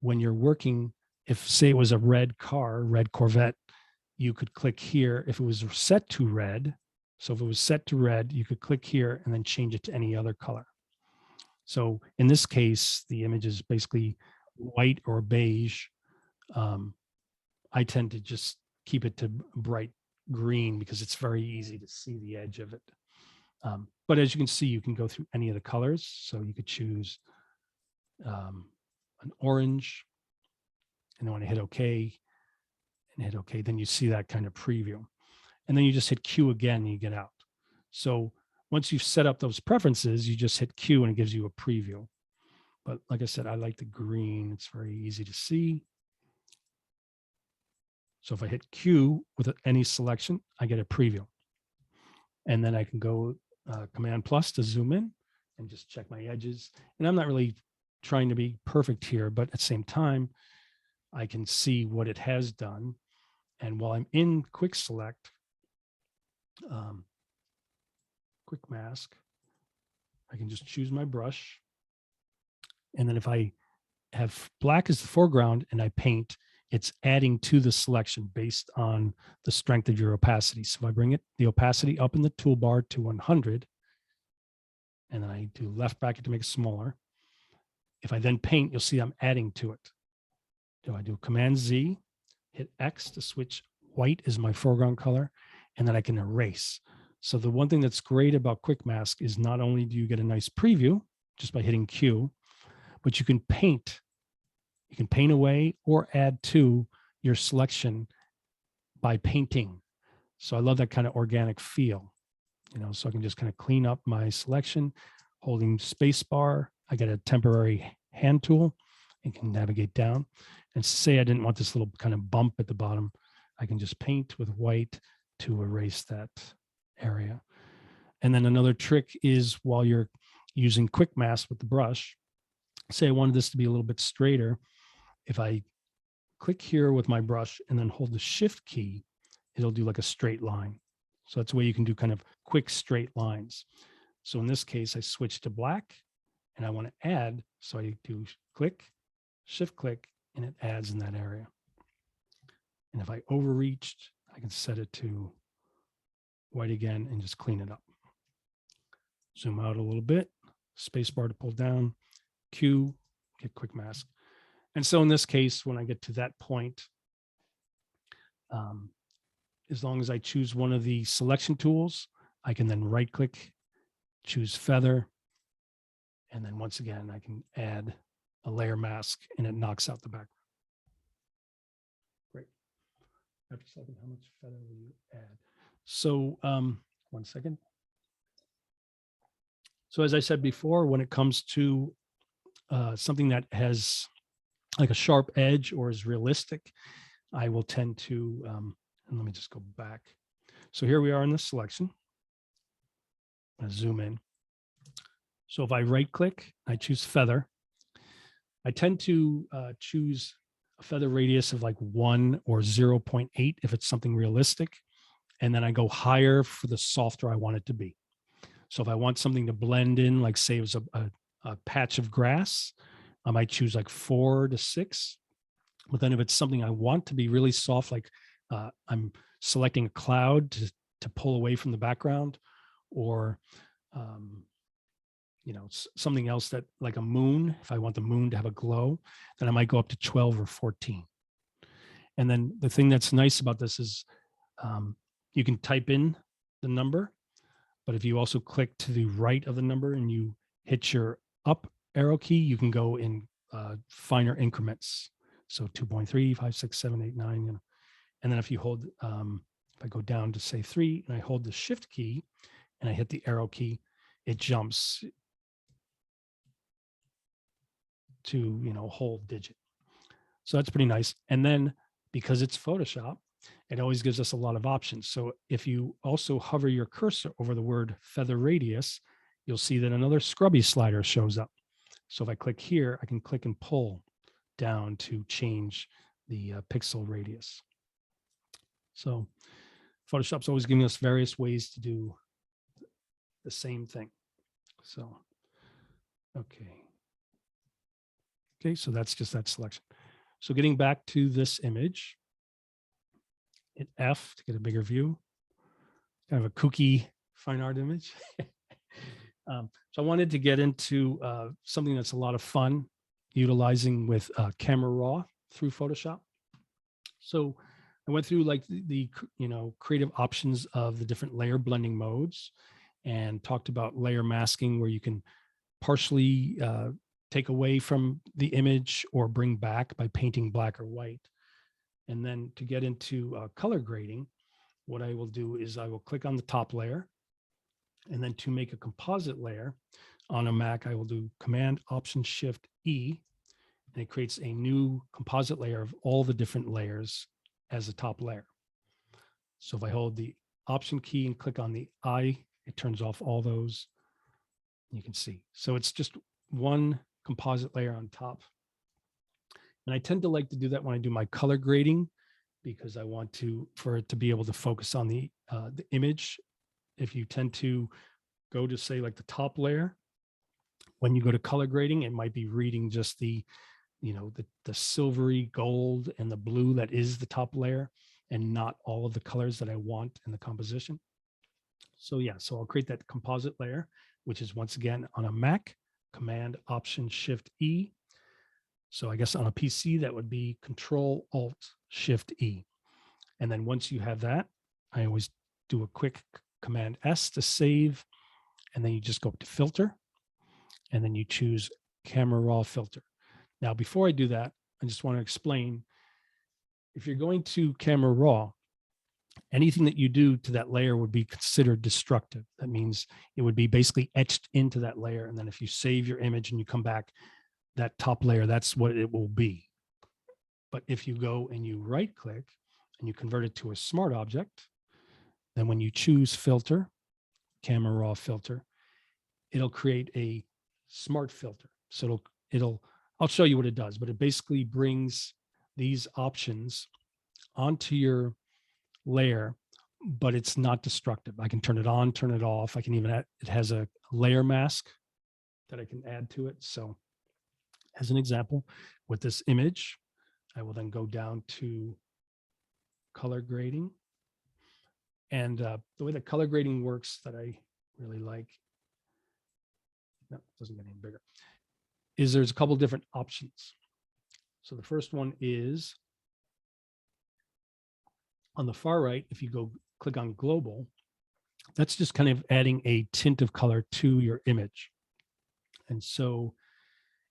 when you're working, if say it was a red car, red Corvette, you could click here. If it was set to red, so if it was set to red, you could click here and then change it to any other color. So in this case, the image is basically white or beige. I tend to just keep it to bright green because it's very easy to see the edge of it. But as you can see, you can go through any of the colors. So you could choose an orange, and then when I hit OK and hit OK, then you see that kind of preview. And then you just hit Q again and you get out. So once you've set up those preferences, you just hit Q and it gives you a preview. But like I said, I like the green. It's very easy to see. So if I hit Q with any selection, I get a preview. And then I can go Command plus to zoom in, and just check my edges. And I'm not really trying to be perfect here, but at the same time, I can see what it has done. And while I'm in quick select, quick mask, I can just choose my brush. And then if I have black as the foreground and I paint, it's adding to the selection based on the strength of your opacity. So if I bring the opacity up in the toolbar to 100, and then I do left bracket to make it smaller. If I then paint, you'll see I'm adding to it. So I do Command Z, hit X to switch white as my foreground color, and then I can erase. So the one thing that's great about Quick Mask is not only do you get a nice preview just by hitting Q, but you can paint. You can paint away or add to your selection by painting. So I love that kind of organic feel, so I can just kind of clean up my selection, holding space bar. I get a temporary hand tool and can navigate down. And say I didn't want this little kind of bump at the bottom, I can just paint with white to erase that area. And then another trick is while you're using Quick Mask with the brush, say I wanted this to be a little bit straighter. If I click here with my brush and then hold the Shift key, it'll do like a straight line. So that's a way you can do kind of quick straight lines. So in this case, I switch to black and I want to add. So I do click, Shift click, and it adds in that area. And if I overreached, I can set it to white again and just clean it up. Zoom out a little bit, space bar to pull down, Q, get Quick Mask. And so in this case, when I get to that point, as long as I choose one of the selection tools, I can then right click, choose feather. And then once again, I can add a layer mask and it knocks out the background. Great. After a second, how much feather will you add? So 1 second. So as I said before, when it comes to something that has like a sharp edge or is realistic, I will tend to, and let me just go back. So here we are in the selection. I'm gonna zoom in. So if I right click, I choose feather. I tend to choose a feather radius of like 1 or 0.8 if it's something realistic. And then I go higher for the softer I want it to be. So if I want something to blend in, like say it was a patch of grass, I might choose like 4 to 6. But then if it's something I want to be really soft, like I'm selecting a cloud to pull away from the background, or something else that like a moon, if I want the moon to have a glow, then I might go up to 12 or 14. And then the thing that's nice about this is you can type in the number, but if you also click to the right of the number and you hit your up arrow key, you can go in finer increments. So 2.3, 5, 6, 7, 8, 9, and then if you hold, if I go down to say 3 and I hold the Shift key and I hit the arrow key, it jumps to, a whole digit. So that's pretty nice. And then because it's Photoshop, it always gives us a lot of options. So if you also hover your cursor over the word feather radius, you'll see that another scrubby slider shows up. So if I click here, I can click and pull down to change the pixel radius. So Photoshop's always giving us various ways to do the same thing. So, okay. Okay, so that's just that selection. So getting back to this image, hit F to get a bigger view. Kind of a kooky fine art image. So I wanted to get into something that's a lot of fun, utilizing with Camera Raw through Photoshop. So I went through like the creative options of the different layer blending modes and talked about layer masking, where you can partially take away from the image or bring back by painting black or white. And then to get into color grading, what I will do is I will click on the top layer. And then to make a composite layer on a Mac, I will do Command Option Shift E, and it creates a new composite layer of all the different layers as a top layer. So if I hold the Option key and click on the I, it turns off all those You can see. So it's just one composite layer on top. And I tend to like to do that when I do my color grading, because I want for it to be able to focus on the image. If you tend to go to say like the top layer, when you go to color grading, it might be reading just the silvery gold and the blue that is the top layer, and not all of the colors that I want in the composition. So yeah, so I'll create that composite layer, which is once again on a Mac, Command Option Shift E. So I guess on a PC, that would be Control Alt Shift E. And then once you have that, I always do a quick Command S to save. And then you just go up to Filter. And then you choose Camera Raw Filter. Now, before I do that, I just want to explain, if you're going to Camera Raw, anything that you do to that layer would be considered destructive. That means it would be basically etched into that layer. And then if you save your image and you come back, that top layer, that's what it will be. But if you go and you right click and you convert it to a smart object, then when you choose Filter, Camera Raw Filter, it'll create a smart filter. So I'll show you what it does, but it basically brings these options onto your layer, but it's not destructive. I can turn it on, turn it off. I can even add, it has a layer mask that I can add to it. So as an example, with this image, I will then go down to color grading. And the way that color grading works that I really like, no, it doesn't get any bigger, is there's a couple different options. So the first one is on the far right. If you go click on global, that's just kind of adding a tint of color to your image. And so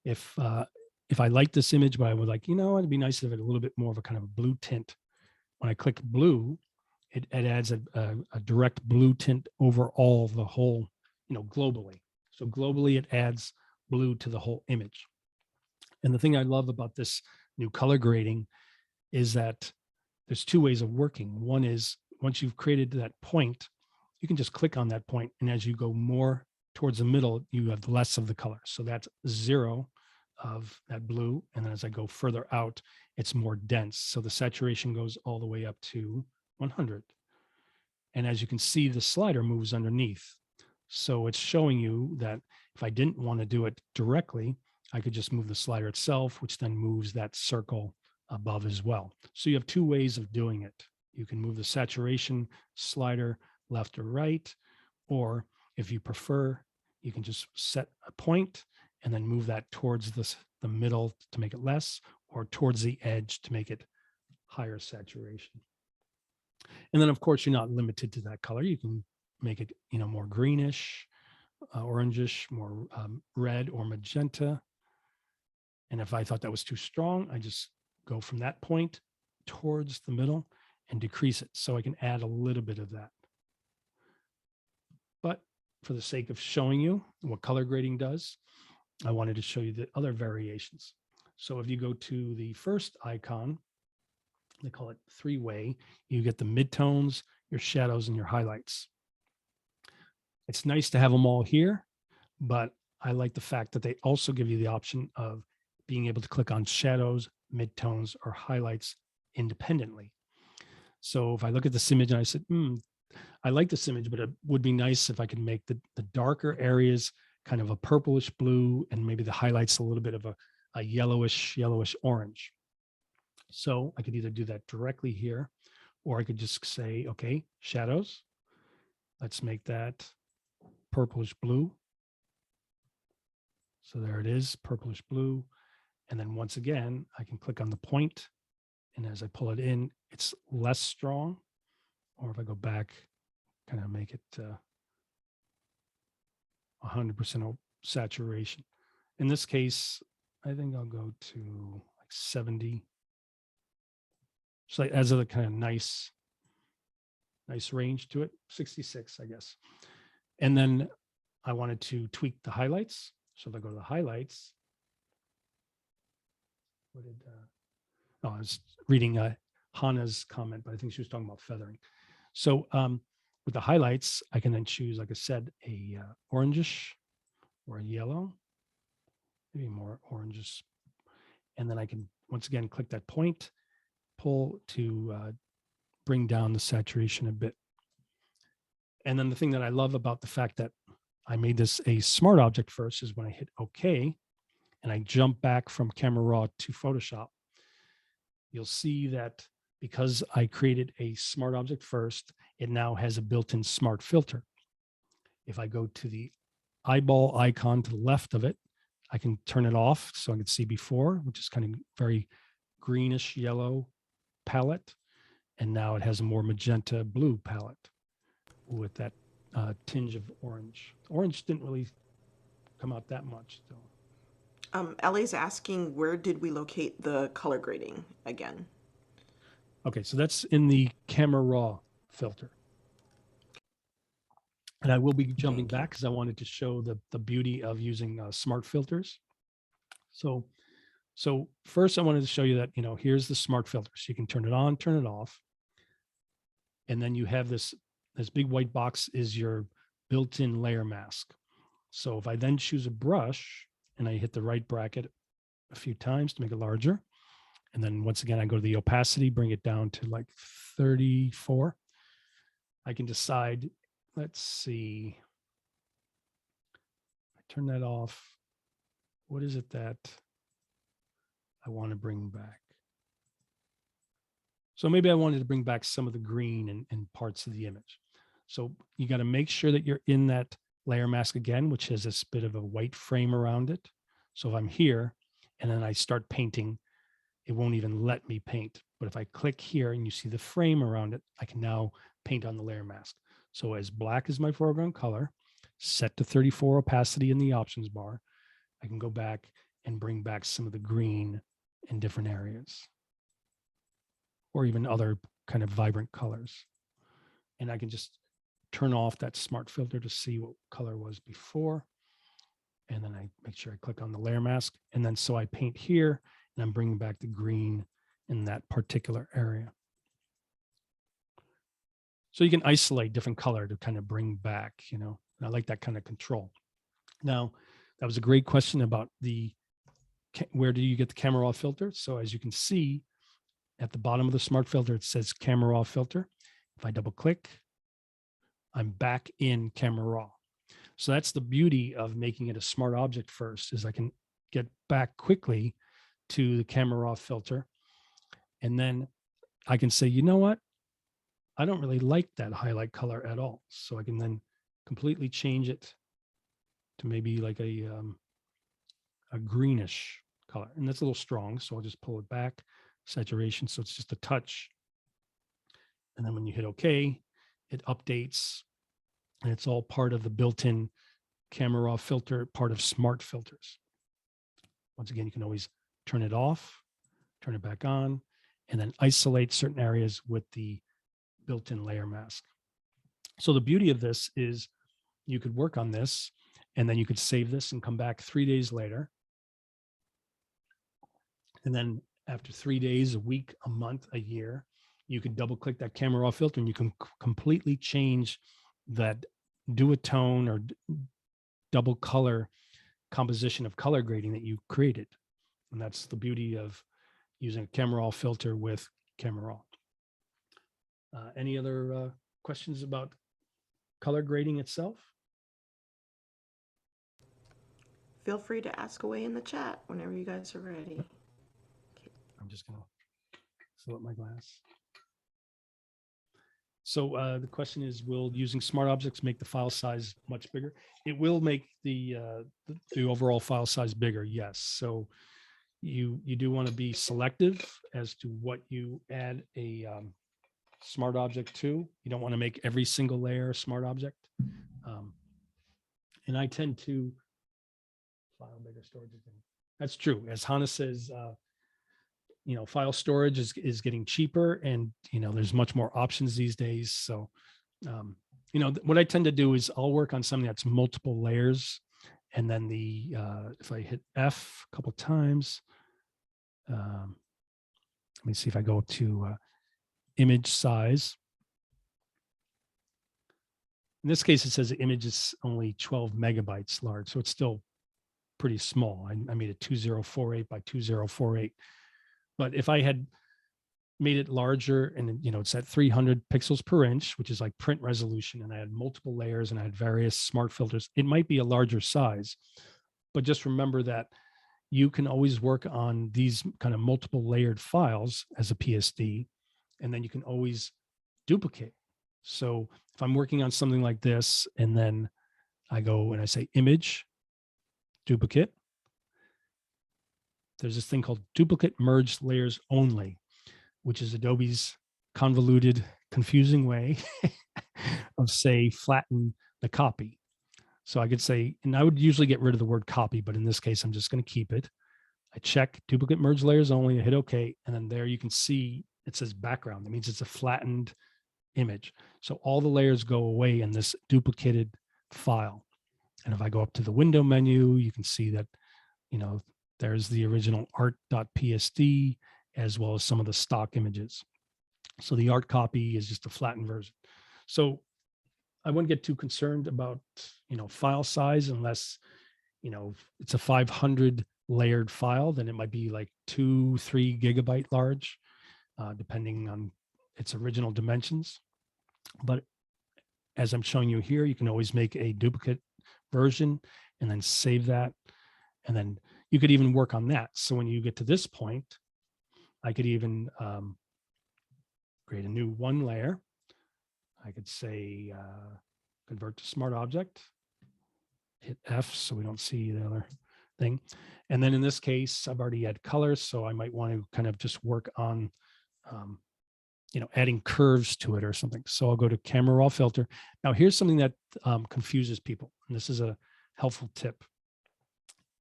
if I like this image, but I would like, it'd be nice if it had a little bit more of a kind of a blue tint. When I click blue, it adds a direct blue tint over all the whole, globally. So globally, it adds blue to the whole image. And the thing I love about this new color grading is that there's two ways of working. One is once you've created that point, you can just click on that point, and as you go more towards the middle, you have less of the color. So that's 0 of that blue. And then as I go further out, it's more dense. So the saturation goes all the way up to 100. And as you can see, the slider moves underneath. So it's showing you that if I didn't want to do it directly, I could just move the slider itself, which then moves that circle above as well. So you have two ways of doing it. You can move the saturation slider left or right, or if you prefer, you can just set a point and then move that towards the middle to make it less, or towards the edge to make it higher saturation. And then of course, you're not limited to that color. You can make it, more greenish, orangish, more red or magenta. And if I thought that was too strong, I just go from that point towards the middle and decrease it. So I can add a little bit of that. But for the sake of showing you what color grading does, I wanted to show you the other variations. So if you go to the first icon, they call it three-way, you get the midtones, your shadows, and your highlights. It's nice to have them all here, but I like the fact that they also give you the option of being able to click on shadows, midtones, or highlights independently. So if I look at this image and I said, I like this image, but it would be nice if I could make the darker areas kind of a purplish blue, and maybe the highlights a little bit of a yellowish orange. So I could either do that directly here, or I could just say, okay, shadows, let's make that purplish blue. So there it is, purplish blue. And then once again, I can click on the point, and as I pull it in, it's less strong. Or if I go back, kind of make it 100% saturation. In this case, I think I'll go to like 70. So as a kind of nice range to it, 66, I guess. And then I wanted to tweak the highlights. So if I go to the highlights, I was reading Hannah's comment, but I think she was talking about feathering. So with the highlights, I can then choose, like I said, a orangish or a yellow, maybe more oranges. And then I can, once again, click that point, pull to bring down the saturation a bit. And then the thing that I love about the fact that I made this a smart object first is when I hit OK and I jump back from Camera Raw to Photoshop, you'll see that because I created a smart object first, it now has a built-in smart filter. If I go to the eyeball icon to the left of it, I can turn it off so I can see before, which is kind of very greenish yellow palette. And now it has a more magenta blue palette with that tinge of orange. Orange didn't really come out that much though. Ellie's asking, where did we locate the color grading again? Okay, so that's in the Camera Raw filter. And I will be jumping back because I wanted to show the beauty of using smart filters. So first I wanted to show you that, here's the smart filter. So you can turn it on, turn it off. And then you have this big white box is your built-in layer mask. So if I then choose a brush and I hit the right bracket a few times to make it larger, and then once again, I go to the opacity, bring it down to like 34. I can decide, let's see, I turn that off. What is it that I want to bring back? So maybe I wanted to bring back some of the green and parts of the image. So you got to make sure that you're in that layer mask again, which has this bit of a white frame around it. So if I'm here and then I start painting, it won't even let me paint. But if I click here and you see the frame around it, I can now paint on the layer mask. So as black is my foreground color, set to 34 opacity in the options bar, I can go back and bring back some of the green in different areas, or even other kind of vibrant colors. And I can just turn off that smart filter to see what color was before. And then I make sure I click on the layer mask. And then so I paint here and I'm bringing back the green in that particular area. So you can isolate different color to kind of bring back, and I like that kind of control. Now, that was a great question about where do you get the Camera Raw filter? So as you can see at the bottom of the smart filter, it says Camera Raw filter. If I double click, I'm back in Camera Raw. So that's the beauty of making it a smart object first, is I can get back quickly to the Camera Raw filter. And then I can say, you know what? I don't really like that highlight color at all. So I can then completely change it to maybe like a greenish color. And that's a little strong. So I'll just pull it back, saturation. So it's just a touch. And then when you hit OK, it updates. And it's all part of the built-in Camera Raw filter, part of smart filters. Once again, you can always turn it off, turn it back on, and then isolate certain areas with the built-in layer mask. So the beauty of this is you could work on this and then you could save this and come back 3 days later. And then after 3 days, a week, a month, a year, you could double click that Camera Raw filter and you can completely change that duotone or double color composition of color grading that you created. And that's the beauty of using a Camera Raw filter with Camera Raw. Any other questions about color grading itself? Feel free to ask away in the chat whenever you guys are ready. I'm just going to fill up my glass. So the question is, will using smart objects make the file size much bigger? It will make the overall file size bigger, yes. So you do want to be selective as to what you add a smart object to. You don't want to make every single layer a smart object. And I tend to file bigger storage. That's true. As Hannah says, file storage is getting cheaper, and there's much more options these days. So what I tend to do is I'll work on something that's multiple layers, and then if I hit F a couple times, let me see if I go to image size. In this case, it says the image is only 12 megabytes large, so it's still pretty small. I made it 2048 by 2048. But if I had made it larger and, you know, it's at 300 pixels per inch, which is like print resolution, and I had multiple layers and I had various smart filters, it might be a larger size. But just remember that you can always work on these kind of multiple layered files as a PSD, and then you can always duplicate. So if I'm working on something like this, and then I go and I say image, duplicate, there's this thing called duplicate merged layers only, which is Adobe's convoluted, confusing way of say flatten the copy. So I could say, and I would usually get rid of the word copy, but in this case, I'm just going to keep it. I check duplicate merge layers only, I hit OK, and then there you can see it says background. That means it's a flattened image. So all the layers go away in this duplicated file. And if I go up to the window menu, you can see that, you know, there's the original art.psd as well as some of the stock images. So the art copy is just a flattened version. So I wouldn't get too concerned about, you know, file size unless, you know, it's a 500 layered file, then it might be like 2-3 gigabyte large, depending on its original dimensions. But as I'm showing you here, you can always make a duplicate version and then save that. And then you could even work on that. So when you get to this point, I could even create a new one layer. I could say convert to smart object, hit F so we don't see the other thing. And then in this case, I've already had colors, so I might want to kind of just work on, you know, adding curves to it or something. So I'll go to camera raw filter. Now here's something that confuses people, and this is a helpful tip.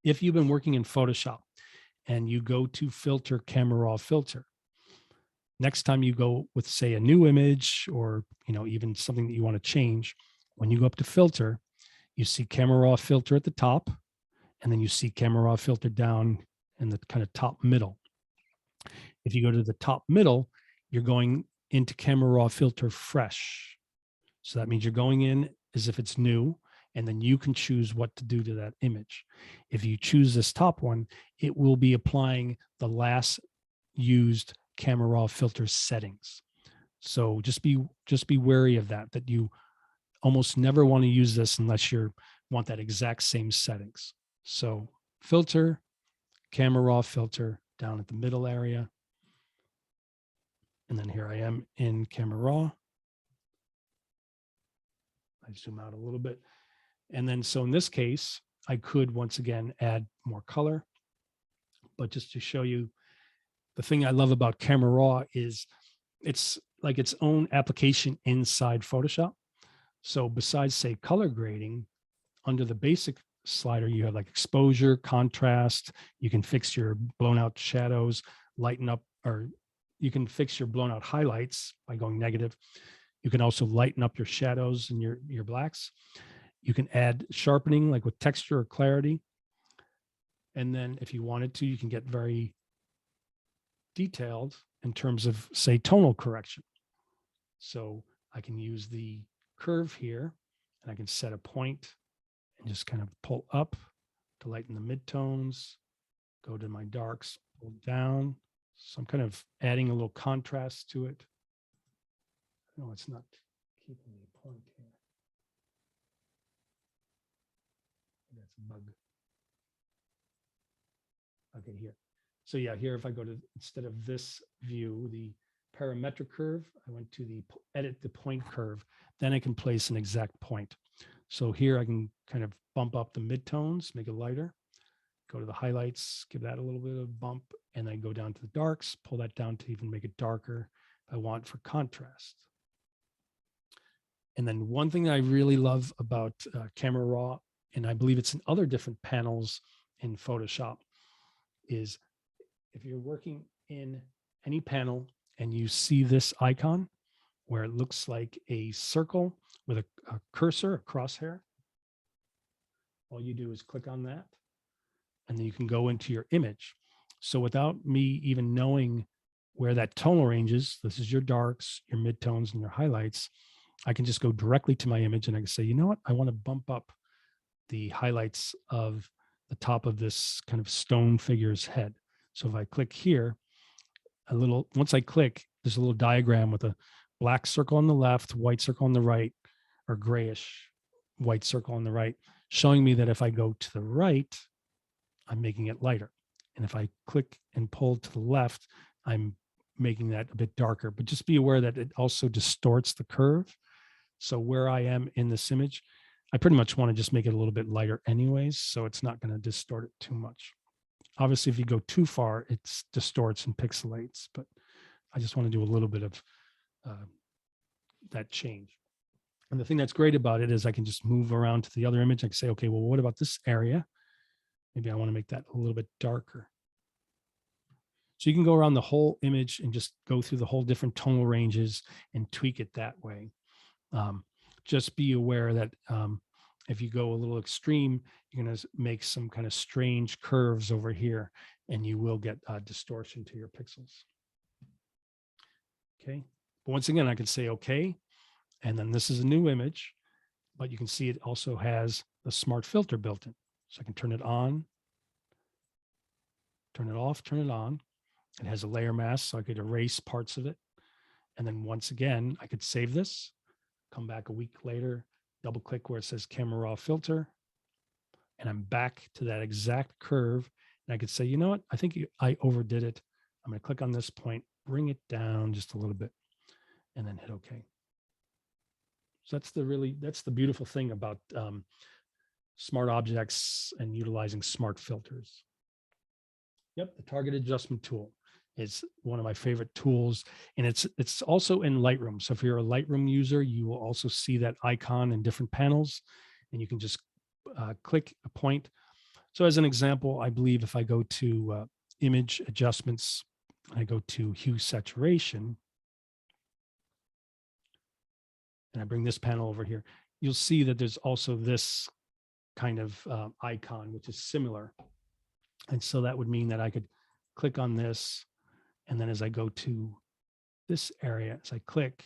If you've been working in Photoshop and you go to filter camera raw filter, next time you go with, say, a new image or, you know, even something that you want to change, when you go up to filter, you see camera raw filter at the top, and then you see camera raw filter down in the kind of top middle. If you go to the top middle, you're going into camera raw filter fresh. So that means you're going in as if it's new, and then you can choose what to do to that image. If you choose this top one, it will be applying the last used camera raw filter settings. So just be wary of that, that you almost never want to use this unless you want that exact same settings. So filter, camera raw filter down at the middle area. And then here I am in camera raw. I zoom out a little bit. And then, so in this case, I could once again add more color, but just to show you, the thing I love about camera raw is it's like its own application inside Photoshop. So besides, say, color grading, under the basic slider, you have like exposure, contrast. You can fix your blown out shadows, lighten up, or you can fix your blown out highlights by going negative. You can also lighten up your shadows and your blacks. You can add sharpening, like with texture or clarity. And then if you wanted to, you can get very detailed in terms of, say, tonal correction. So I can use the curve here, and I can set a point and just kind of pull up to lighten the midtones, go to my darks, pull down. So I'm kind of adding a little contrast to it. No, it's not keeping the point here. That's a bug. Okay, here. So yeah, here, if I go to, instead of this view, the parametric curve, I went to the edit the point curve, then I can place an exact point. So here I can kind of bump up the midtones, make it lighter, go to the highlights, give that a little bit of bump, and then go down to the darks, pull that down to even make it darker if I want for contrast. And then one thing that I really love about Camera Raw, and I believe it's in other different panels in Photoshop, is if you're working in any panel and you see this icon where it looks like a circle with a cursor, a crosshair, all you do is click on that, and then you can go into your image. So without me even knowing where that tonal range is, this is your darks, your midtones, and your highlights, I can just go directly to my image and I can say, you know what, I want to bump up the highlights of the top of this kind of stone figure's head. So if I click here, once I click, there's a little diagram with a black circle on the left, white circle on the right, or grayish white circle on the right, showing me that if I go to the right, I'm making it lighter. And if I click and pull to the left, I'm making that a bit darker. But just be aware that it also distorts the curve. So where I am in this image, I pretty much want to just make it a little bit lighter anyways, so it's not going to distort it too much. Obviously, if you go too far, it distorts and pixelates, but I just want to do a little bit of that change. And the thing that's great about it is I can just move around to the other image. I can say, okay, well, what about this area? Maybe I want to make that a little bit darker. So you can go around the whole image and just go through the whole different tonal ranges and tweak it that way. Just be aware that if you go a little extreme, you're going to make some kind of strange curves over here, and you will get distortion to your pixels. Okay. But once again, I can say okay. And then this is a new image, but you can see it also has the smart filter built in. So I can turn it on, turn it off, turn it on. It has a layer mask, so I could erase parts of it. And then once again, I could save this, come back a week later, double click where it says camera raw filter, and I'm back to that exact curve. And I could say, you know what, I think I overdid it. I'm going to click on this point, bring it down just a little bit, and then hit OK. So that's the beautiful thing about smart objects and utilizing smart filters. Yep, the target adjustment tool is one of my favorite tools, and it's also in Lightroom. So if you're a Lightroom user, you will also see that icon in different panels, and you can just click a point. So as an example, I believe if I go to image adjustments, I go to hue saturation, and I bring this panel over here, you'll see that there's also this kind of icon, which is similar. And so that would mean that I could click on this. And then as I go to this area, as I click,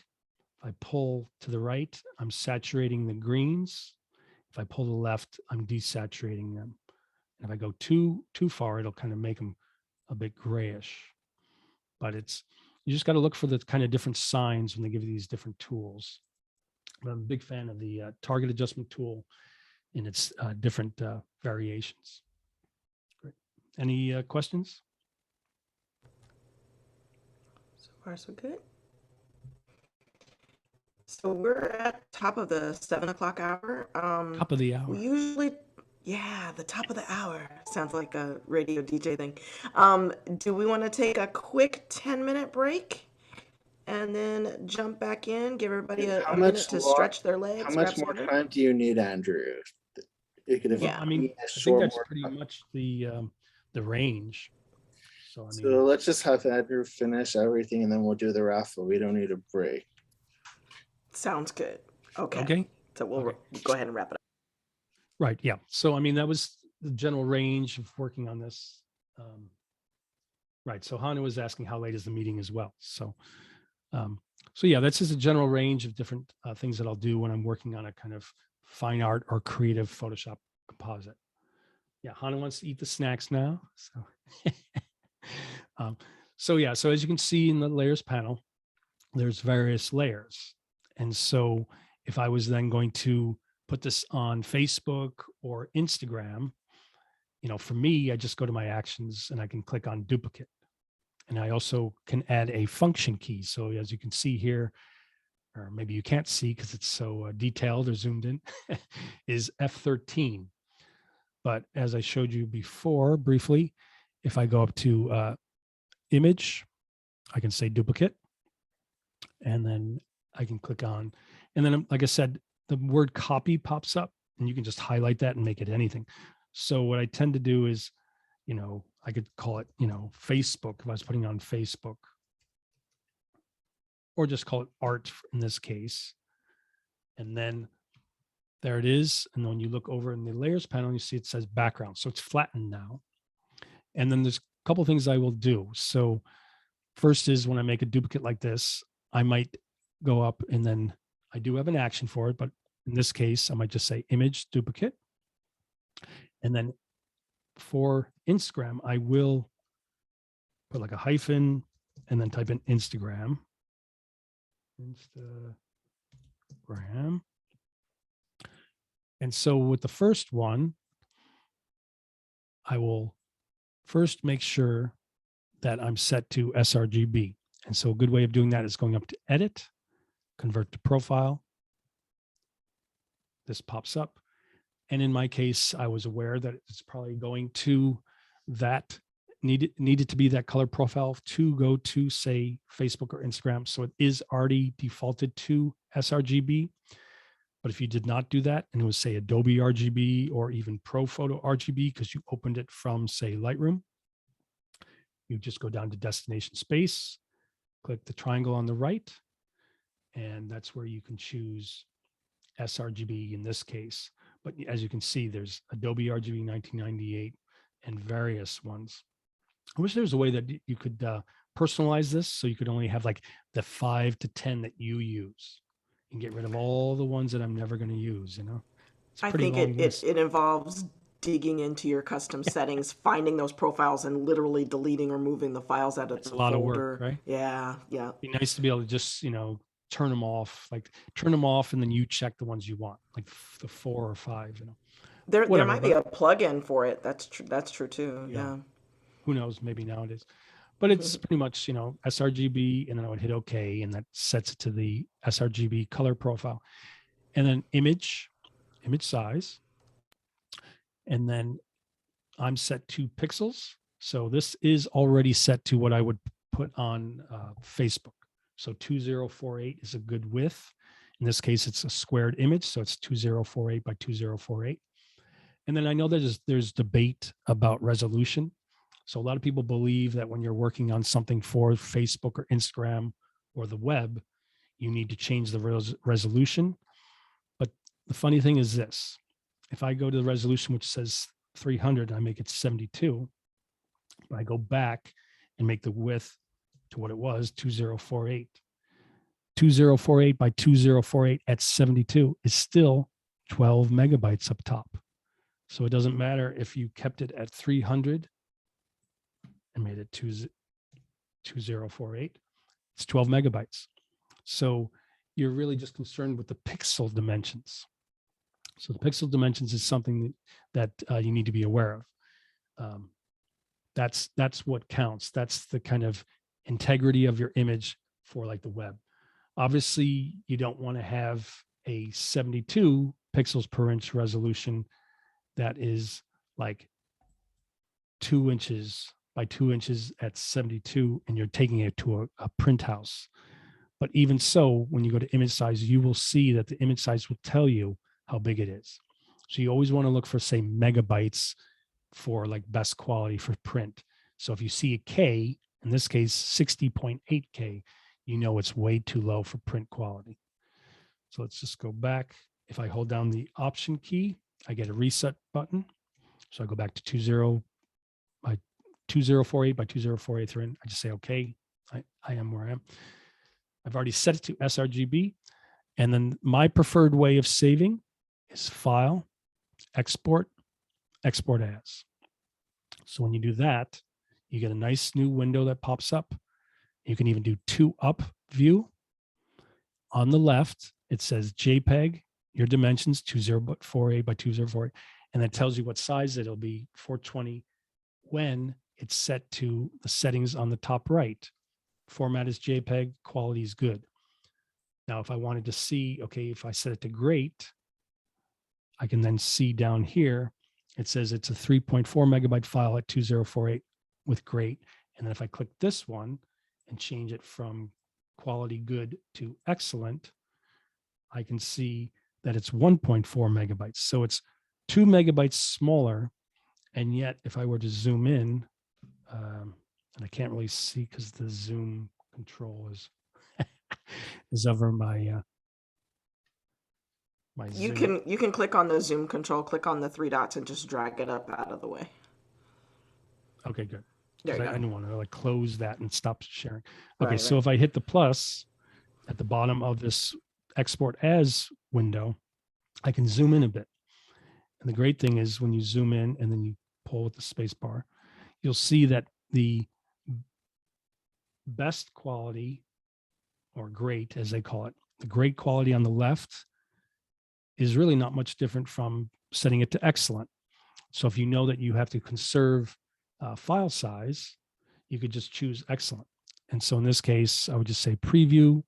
if I pull to the right, I'm saturating the greens. If I pull to the left, I'm desaturating them. And if I go too far, it'll kind of make them a bit grayish. But you just got to look for the kind of different signs when they give you these different tools. But I'm a big fan of the target adjustment tool in its different variations. Great. Any questions? So far, so good. So we're at top of the 7 o'clock hour. Top of the hour. We usually, yeah, the top of the hour. Sounds like a radio DJ thing. Do we want to take a quick 10-minute break and then jump back in, give everybody a minute to stretch their legs? How much more time do you need, Andrew? Yeah, I mean, I think that's pretty much the range. So I mean, so let's just have Andrew finish everything, and then we'll do the raffle. We don't need a break. Sounds good. Okay. Okay. So we'll go ahead and wrap it up. Right. Yeah. So I mean, that was the general range of working on this. Right. So Hannah was asking how late is the meeting as well. So yeah, that's just a general range of different things that I'll do when I'm working on a kind of fine art or creative Photoshop composite. Yeah, Hannah wants to eat the snacks now. So yeah, so as you can see in the layers panel, there's various layers. And so if I was then going to put this on Facebook or Instagram, for me, I just go to my actions and I can click on duplicate. And I also can add a function key. So as you can see here, or maybe you can't see because it's so detailed or zoomed in, is F13. But as I showed you before briefly, if I go up to image, I can say duplicate, and then I can click on, and then like I said, the word copy pops up and you can just highlight that and make it anything. So what I tend to do is, I could call it, Facebook if I was putting it on Facebook, or just call it art in this case. And then there it is. And when you look over in the layers panel, you see it says background. So it's flattened now. And then there's a couple of things I will do. So first is when I make a duplicate like this, I might go up and then I do have an action for it, but in this case, I might just say image duplicate. And then for Instagram, I will put like a hyphen and then type in Instagram. Instagram. And so with the first one, I will first make sure that I'm set to sRGB. And so a good way of doing that is going up to edit, convert to profile. This pops up. And in my case, I was aware that it's probably going to that needed to be that color profile to go to, say, Facebook or Instagram. So it is already defaulted to sRGB. But if you did not do that and it was, say, Adobe RGB or even ProPhoto RGB because you opened it from, say, Lightroom, you just go down to destination space, click the triangle on the right, and that's where you can choose sRGB in this case. But as you can see, there's Adobe RGB 1998 and various ones. I wish there was a way that you could personalize this so you could only have like the 5 to 10 that you use and get rid of all the ones that I'm never going to use, you know? It's a I pretty think long list. it involves digging into your custom settings, finding those profiles, and literally deleting or moving the files out of It's the a lot of folder. work, right? Yeah, yeah. Be nice to be able to just, turn them off, and then you check the ones you want, like the 4 or 5, There Whatever, might be a plug-in for it. That's true. That's true too. Yeah. Yeah. Who knows, maybe nowadays. But it's pretty much, sRGB, and then I would hit OK, and that sets it to the sRGB color profile. And then image size. And then I'm set to pixels. So this is already set to what I would put on Facebook. So 2048 is a good width. In this case, it's a squared image. So it's 2048 by 2048. And then I know there's debate about resolution. So a lot of people believe that when you're working on something for Facebook or Instagram or the web, you need to change the resolution. But the funny thing is this: if I go to the resolution, which says 300, I make it 72. But I go back and make the width to what it was, 2048. 2048 by 2048 at 72 is still 12 megabytes up top. So it doesn't matter if you kept it at 300 and made it 2048. It's 12 megabytes. So you're really just concerned with the pixel dimensions. So the pixel dimensions is something that you need to be aware of. That's what counts. That's the kind of integrity of your image for like the web. Obviously, you don't want to have a 72 pixels per inch resolution that is like 2 inches by 2 inches at 72, and you're taking it to a print house. But even so, when you go to image size, you will see that the image size will tell you how big it is. So you always want to look for, say, megabytes for like best quality for print. So if you see a K, in this case, 60.8K, you know it's way too low for print quality. So let's just go back. If I hold down the Option key, I get a reset button. So I go back to 2048 by 2048. I just say, okay, I am where I am. I've already set it to sRGB. And then my preferred way of saving is File, Export, Export As. So when you do that, you get a nice new window that pops up. You can even do 2-up view. On the left, it says JPEG, your dimensions 2048 by 2048, and that tells you what size it'll be, 420, when it's set to the settings on the top right. Format is JPEG, quality is good. Now, if I wanted to see, okay, if I set it to great, I can then see down here, it says it's a 3.4 megabyte file at 2048 with great. And then if I click this one and change it from quality good to excellent, I can see that it's 1.4 megabytes. So it's 2 megabytes smaller. And yet, if I were to zoom in, and I can't really see because the zoom control is over my You zoom. can click on the zoom control, click on the 3 dots, and just drag it up out of the way. Okay, good. There you I go. didn't want to like close that and stop sharing. Okay, Right, so right. if I hit the plus at the bottom of this export as window, I can zoom in a bit. And the great thing is when you zoom in and then you pull with the space bar, you'll see that the best quality, or great as they call it, the great quality on the left is really not much different from setting it to excellent. So if you know that you have to conserve file size, you could just choose excellent. And so in this case, I would just say preview.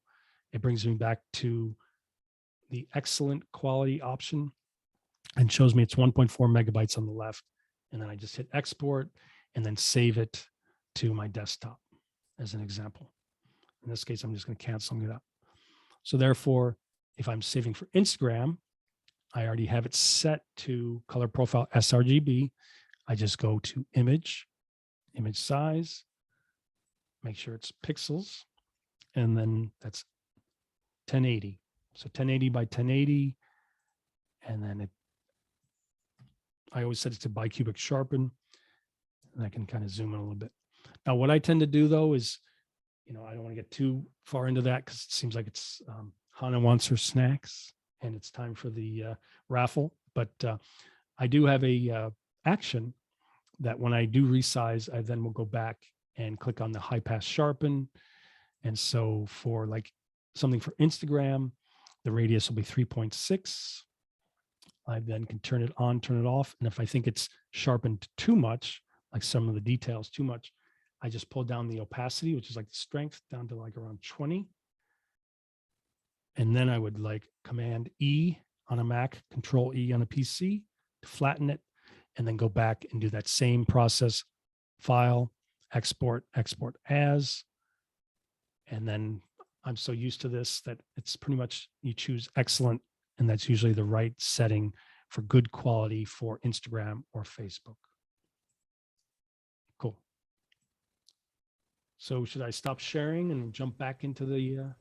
It brings me back to the excellent quality option and shows me it's 1.4 megabytes on the left. And then I just hit export and then save it to my desktop as an example. In this case, I'm just going to cancel it out. So therefore, if I'm saving for Instagram, I already have it set to color profile sRGB. I just go to image size, make sure it's pixels, and then that's 1080. So 1080 by 1080. And then I always set it to bicubic sharpen, and I can kind of zoom in a little bit. Now, what I tend to do though is, I don't want to get too far into that because it seems like it's Hannah wants her snacks and it's time for the raffle. But I do have a action that when I do resize, I then will go back and click on the high pass sharpen. And so for like something for Instagram, the radius will be 3.6. I then can turn it on, turn it off. And if I think it's sharpened too much, like some of the details too much, I just pull down the opacity, which is like the strength, down to like around 20. And then I would like Command E on a Mac, Control E on a PC to flatten it, and then go back and do that same process, file, export, export as. And then I'm so used to this that it's pretty much you choose excellent, and that's usually the right setting for good quality for Instagram or Facebook. Cool. So should I stop sharing and jump back into the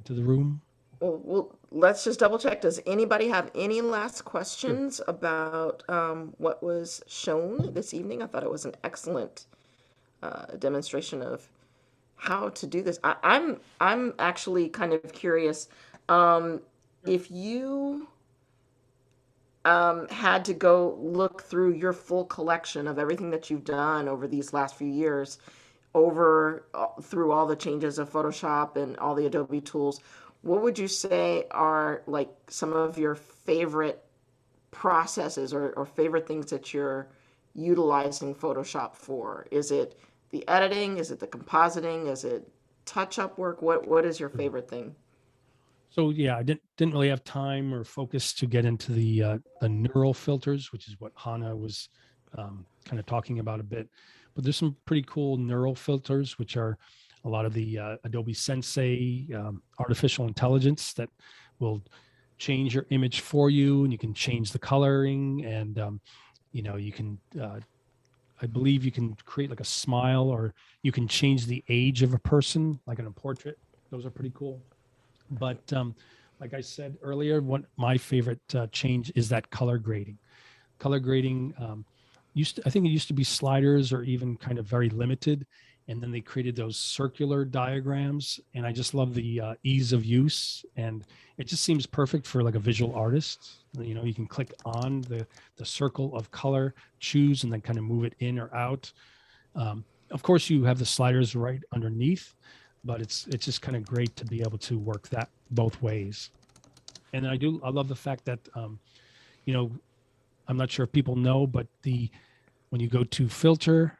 room? Well, let's just double check. Does anybody have any last questions about what was shown this evening? I thought it was an excellent demonstration of how to do this. I'm actually kind of curious if you had to go look through your full collection of everything that you've done over these last few years, through all the changes of Photoshop and all the Adobe tools, what would you say are like some of your favorite processes or favorite things that you're utilizing Photoshop for? Is it the editing? Is it the compositing? Is it touch-up work? What is your favorite thing? So yeah, I didn't really have time or focus to get into the neural filters, which is what Hannah was kind of talking about a bit. But there's some pretty cool neural filters, which are a lot of the Adobe Sensei artificial intelligence that will change your image for you, and you can change the coloring, and you can I believe you can create like a smile, or you can change the age of a person, like in a portrait. Those are pretty cool. But like I said earlier, my favorite change is that color grading. Color grading I think it used to be sliders or even kind of very limited. And then they created those circular diagrams. And I just love the ease of use. And it just seems perfect for like a visual artist. You can click on the circle of color, choose, and then kind of move it in or out. Of course, you have the sliders right underneath, but it's just kind of great to be able to work that both ways. And I love the fact that, I'm not sure if people know, but when you go to filter,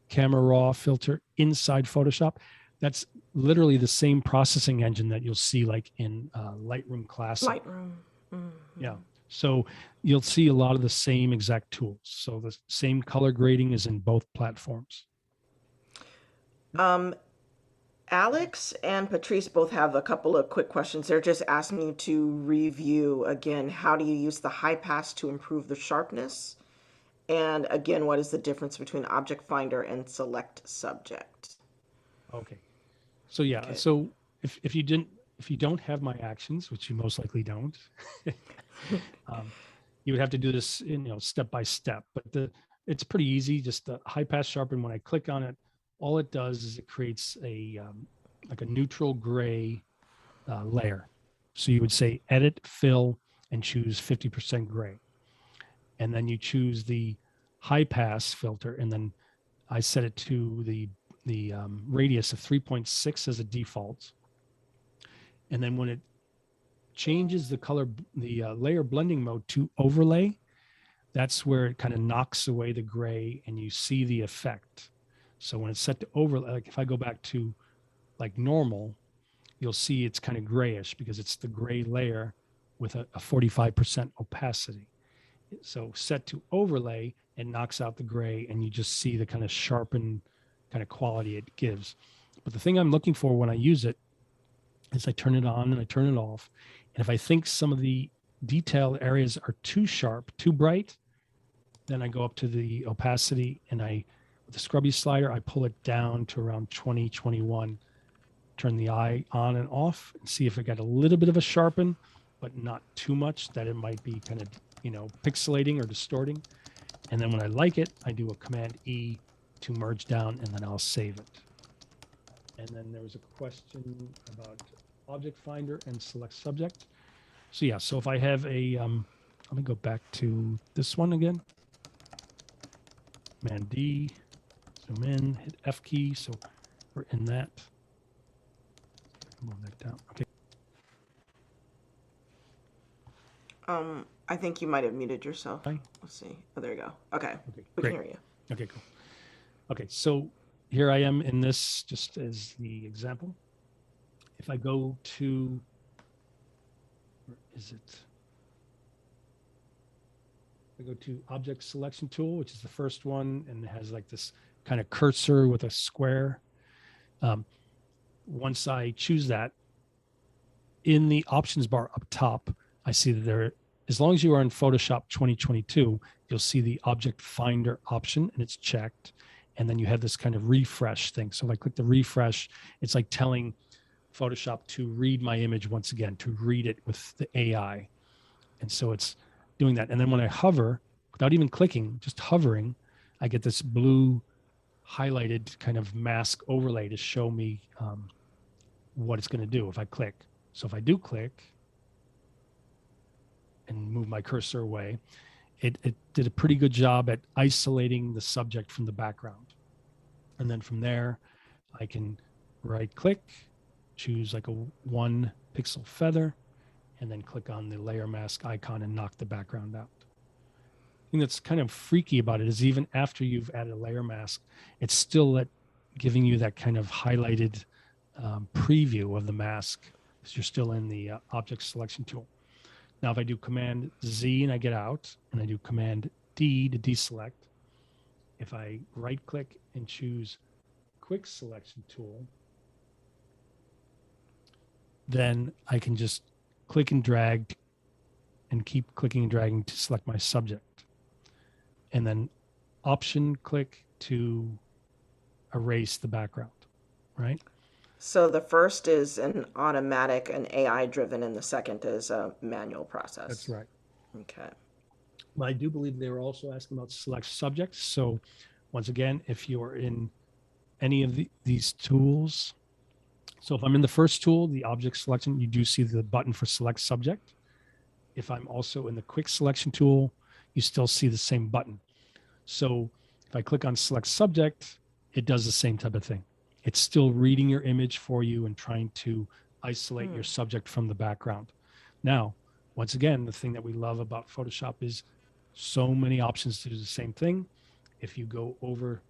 camera raw filter inside Photoshop, that's literally the same processing engine that you'll see like in Lightroom Classic. Lightroom. Mm-hmm. Yeah. So you'll see a lot of the same exact tools. So the same color grading is in both platforms. Alex and Patrice both have a couple of quick questions. They're just asking you to review again, how do you use the high pass to improve the sharpness? And again, what is the difference between Object Finder and Select Subject? Okay. So yeah, okay. So if you don't have my actions, which you most likely don't, you would have to do this step by step. But it's pretty easy. Just the high pass sharpen. When I click on it, all it does is it creates a like a neutral gray layer. So you would say edit, fill, and choose 50% gray. And then you choose the high pass filter, and then I set it to the radius of 3.6 as a default. And then when it changes the color, the layer blending mode to overlay, that's where it kind of knocks away the gray and you see the effect. So when it's set to overlay, like if I go back to like normal, you'll see it's kind of grayish because it's the gray layer with a 45% opacity. So set to overlay, it knocks out the gray and you just see the kind of sharpened kind of quality it gives. But the thing I'm looking for when I use it is I turn it on and I turn it off. And if I think some of the detailed areas are too sharp, too bright, then I go up to the opacity and with the scrubby slider, I pull it down to around 20, 21, turn the eye on and off and see if it got a little bit of a sharpen, but not too much that it might be kind of, pixelating or distorting. And then when I like it, I do a Command E to merge down and then I'll save it. And then there was a question about Object Finder and Select Subject. So yeah, so if I have a, let me go back to this one again. Command D, zoom in, hit F key. So we're in that. Move that down. Okay. I think you might have muted yourself. Hi. Let's see. Oh, there you go. Okay. Okay. We Great. can hear you. Okay, cool. Okay, so here I am in this just as the example. If I go to, where is it? I go to Object Selection Tool, which is the first one, and it has like this kind of cursor with a square. Once I choose that, in the options bar up top, I see that there, as long as you are in Photoshop 2022, you'll see the Object Finder option and it's checked. And then you have this kind of refresh thing. So if I click the refresh, it's like telling Photoshop to read my image once again, to read it with the AI. And so it's doing that. And then when I hover, without even clicking, just hovering, I get this blue highlighted kind of mask overlay to show me what it's going to do if I click. So if I do click and move my cursor away, it did a pretty good job at isolating the subject from the background. And then from there, I can right click, choose like a 1 pixel feather, and then click on the layer mask icon and knock the background out. The thing that's kind of freaky about it is even after you've added a layer mask, it's still giving you that kind of highlighted preview of the mask because you're still in the object selection tool. Now, if I do Command Z and I get out, and I do Command D to deselect, if I right click and choose Quick Selection Tool, then I can just click and drag and keep clicking and dragging to select my subject. And then Option click to erase the background, right? So the first is an automatic and AI driven, and the second is a manual process. That's right. Okay. But I do believe they were also asking about select subjects. So once again, if you're in any of these tools, so if I'm in the first tool, the object selection, you do see the button for select subject. If I'm also in the quick selection tool, you still see the same button. So if I click on select subject, it does the same type of thing. It's still reading your image for you and trying to isolate your subject from the background. Now, once again, the thing that we love about Photoshop is so many options to do the same thing. If you go over,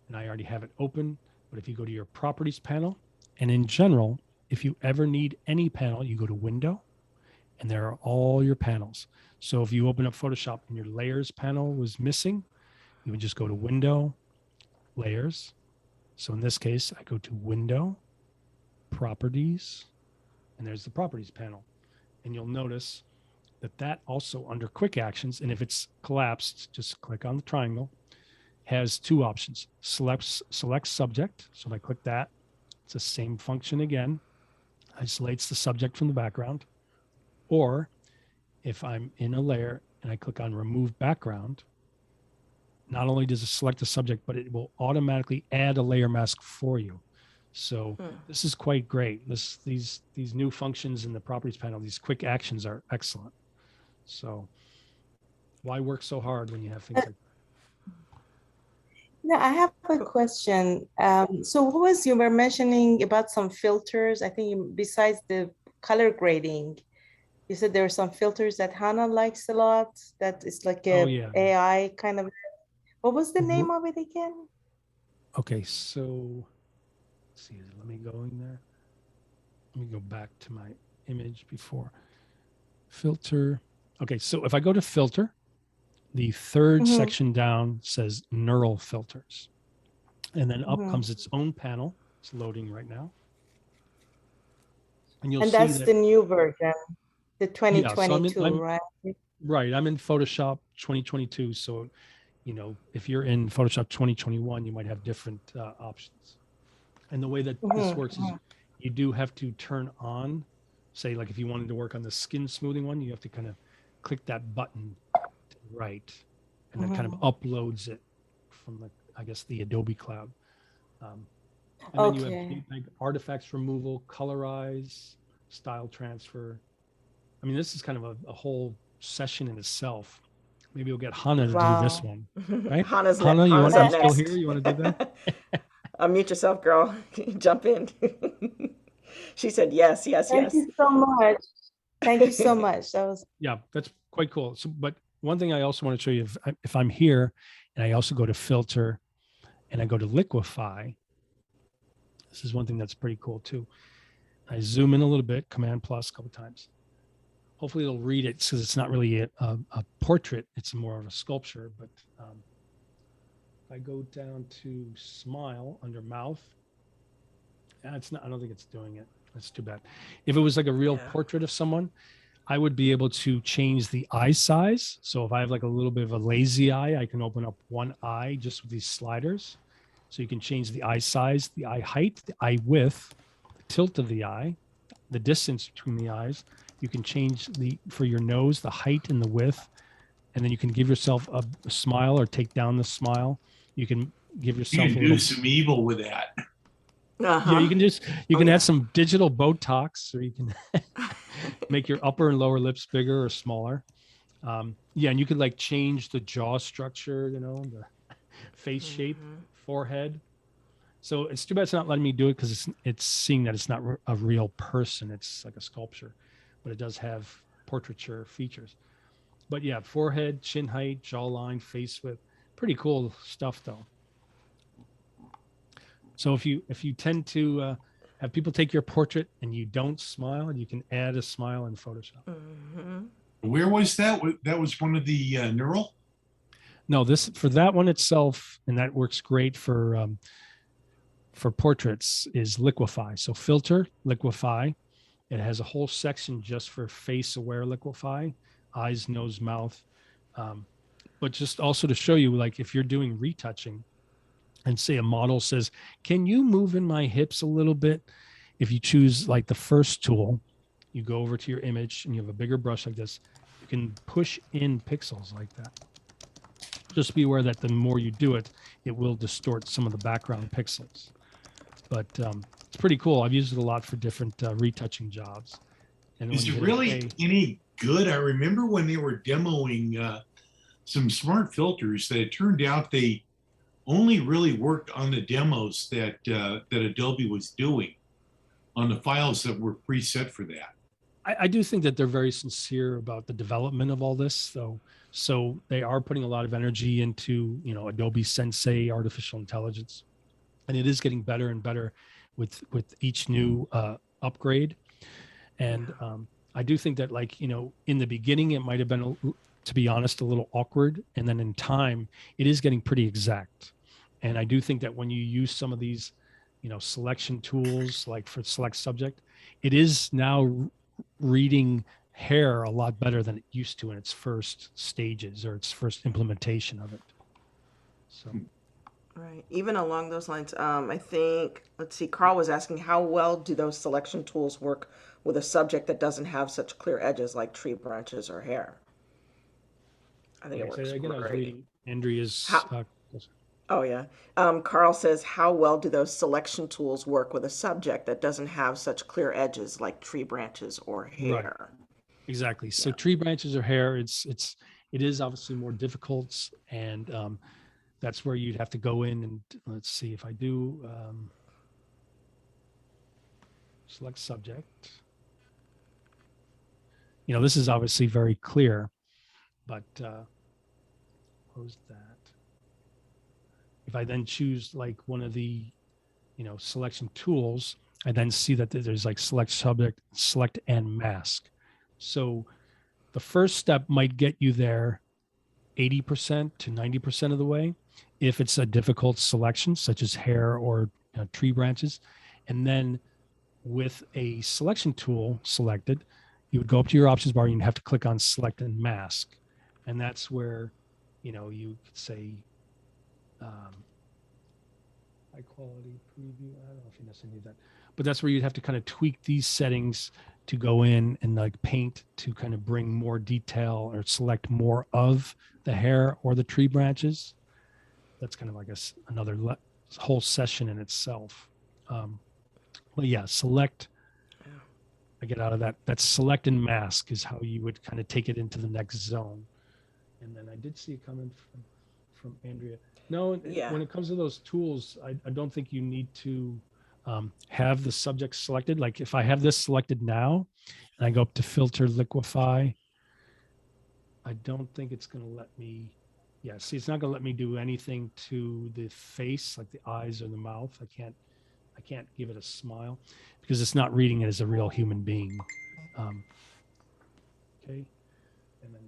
and I already have it open, but if you go to your properties panel, and in general, if you ever need any panel, you go to Window, and there are all your panels. So if you open up Photoshop and your layers panel was missing, you would just go to Window, Layers. So in this case, I go to Window, Properties, and there's the Properties panel. And you'll notice that also under Quick Actions, and if it's collapsed, just click on the triangle, has two options. Select Subject. So if I click that, it's the same function again, isolates the subject from the background. Or if I'm in a layer and I click on Remove Background, not only does it select the subject, but it will automatically add a layer mask for you. So this is quite great. These new functions in the properties panel, these quick actions are excellent. So why work so hard when you have things like Yeah, I have a question. So what was you were mentioning about some filters? I think besides the color grading, you said there are some filters that Hannah likes a lot. That is like Oh, a yeah. AI kind of. What was the Mhm. name of it again? Okay, so let's see, let me go in there. Let me go back to my image before. Filter. Okay, so if I go to filter, the third Mhm. section down says neural filters. And then up Mhm. comes its own panel. It's loading right now. And you'll And see that's that, the new version, the yeah, so 2022, right? right, I'm in Photoshop 2022. So, you know, if you're in Photoshop 2021, you might have different options. And the way that this Mhm, works is you do have to turn on, say, like if you wanted to work on the skin smoothing one, you have to kind of click that button to the right, and then kind of uploads it from the, I guess, the Adobe Cloud. And then you have Okay. JPEG artifacts removal, colorize, style transfer. I mean, this is kind of a whole session in itself. Maybe we'll get Hannah to do this Wow. one, right? Hannah's, Hannah, you Hannah's want, up you still next. here? You want to do that? Unmute yourself, girl. Jump in. She said yes, yes, Thank yes. you so much. Thank you so much. That was Yeah, that's quite cool. So, but one thing I also want to show you, if I'm here and I also go to filter and I go to liquefy, this is one thing that's pretty cool too. I zoom in a little bit, Command plus a couple times. Hopefully it'll read it because it's not really a portrait. It's more of a sculpture. But if I go down to smile under mouth, it's not, I don't think it's doing it. That's too bad. If it was like a real Yeah. portrait of someone, I would be able to change the eye size. So if I have like a little bit of a lazy eye, I can open up one eye just with these sliders. So you can change the eye size, the eye height, the eye width, the tilt of the eye, the distance between the eyes. You can change for your nose, the height and the width. And then you can give yourself a smile or take down the smile. You can give You yourself can a do little, some evil with that. yeah, you can just, you Oh, can yeah. add some digital Botox, or you can make your upper and lower lips bigger or smaller. Yeah, and you could like change the jaw structure, you know, the face shape, forehead. So it's too bad it's not letting me do it because it's seeing that it's not a real person. It's like a sculpture, but it does have portraiture features. But yeah, forehead, chin height, jawline, face width, pretty cool stuff though. So if you tend to have people take your portrait and you don't smile, you can add a smile in Photoshop. Where was that? That was one of the neural? No, this for that one itself, and that works great for portraits, is liquefy. So filter, liquefy. It has a whole section just for face aware liquefy, eyes, nose, mouth. But just also to show you, like if you're doing retouching and say a model says, can you move in my hips a little bit? If you choose like the first tool, you go over to your image and you have a bigger brush like this, you can push in pixels like that. Just be aware that the more you do it, it will distort some of the background pixels. But it's pretty cool. I've used it a lot for different retouching jobs. And Is it really any good? I remember when they were demoing some smart filters that it turned out they only really worked on the demos that that Adobe was doing on the files that were preset for that. I do think that they're very sincere about the development of all this, though. So they are putting a lot of energy into, you know, Adobe Sensei artificial intelligence, and it is getting better and better with each new upgrade. And I do think that, like, you know, in the beginning it might have been, to be honest, a little awkward, and then in time it is getting pretty exact. And I do think that when you use some of these, you know, selection tools like for select subject, it is now reading hair a lot better than it used to in its first stages or its first implementation of it. So Right. Even along those lines, I think, let's see, Carl was asking how well do those selection tools work with a subject that doesn't have such clear edges like tree branches or hair? I think it okay, so works again, I was great. reading Andrea's. How, Oh, yeah. Carl says, how well do those selection tools work with a subject that doesn't have such clear edges like tree branches or Right. hair? Exactly. So Yeah. tree branches or hair, it is obviously more difficult, and that's where you'd have to go in and let's see if I do select subject. You know, this is obviously very clear, but close that. If I then choose like one of the, you know, selection tools, I then see that there's like select subject, select and mask. So the first step might get you there 80% to 90% of the way if it's a difficult selection, such as hair or tree branches. And then with a selection tool selected, you would go up to your options bar and you'd have to click on select and mask. And that's where, you know, you could say high quality preview. I don't know if you necessarily need that, but that's where you'd have to kind of tweak these settings to go in and like paint to kind of bring more detail or select more of the hair or the tree branches. That's kind of like another whole session in itself. But yeah, select. I get out of that. That select and mask is how you would kind of take it into the next zone. And then I did see a comment from Andrea. No, Yeah. when it comes to those tools, I don't think you need to have the subject selected. Like if I have this selected now and I go up to filter liquefy, I don't think it's going to let me. Yeah, see, it's not going to let me do anything to the face, like the eyes or the mouth. I can't give it a smile because it's not reading it as a real human being. Okay, and then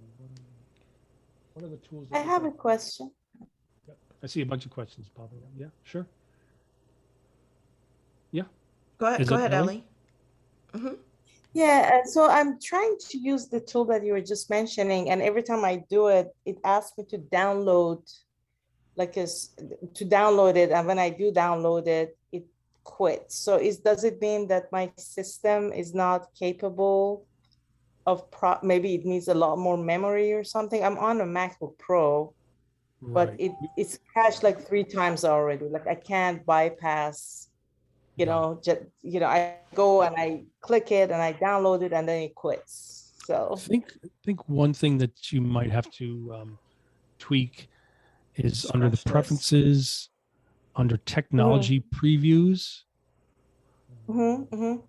what are the tools? I That have a like, question. yep. I see a bunch of questions popping up. Yeah, sure. Yeah. Go ahead, Ellie. Yeah, so I'm trying to use the tool that you were just mentioning, and every time I do it, it asks me to download, to download it, and when I do download it, it quits. So does it mean that my system is not capable of maybe it needs a lot more memory or something? I'm on a MacBook Pro, but Right. it's crashed like 3 times already. Like I can't bypass, I go and I click it and I download it and then it quits. I So, think one thing that you might have to tweak is under the Scratch this. preferences, under mm-hmm, technology previews. mm-hmm, mm-hmm.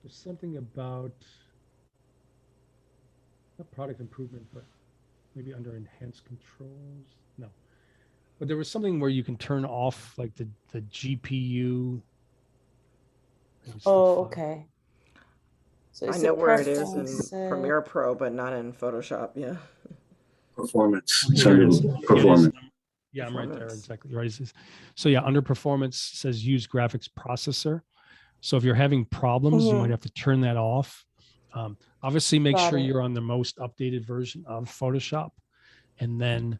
There's something about not product improvement, but maybe under enhanced controls. No, but there was something where you can turn off like the GPU. Oh, okay. So I it's the know where it is in preference. Premiere Pro, but not in Photoshop. Yeah. Performance. Oh, here it is. Performance. Yeah, I'm right there. Performance. Exactly right. So yeah, under performance says use graphics processor. So if you're having problems, you might have to turn that off. Obviously, make Got sure it. you're on the most updated version of Photoshop, and then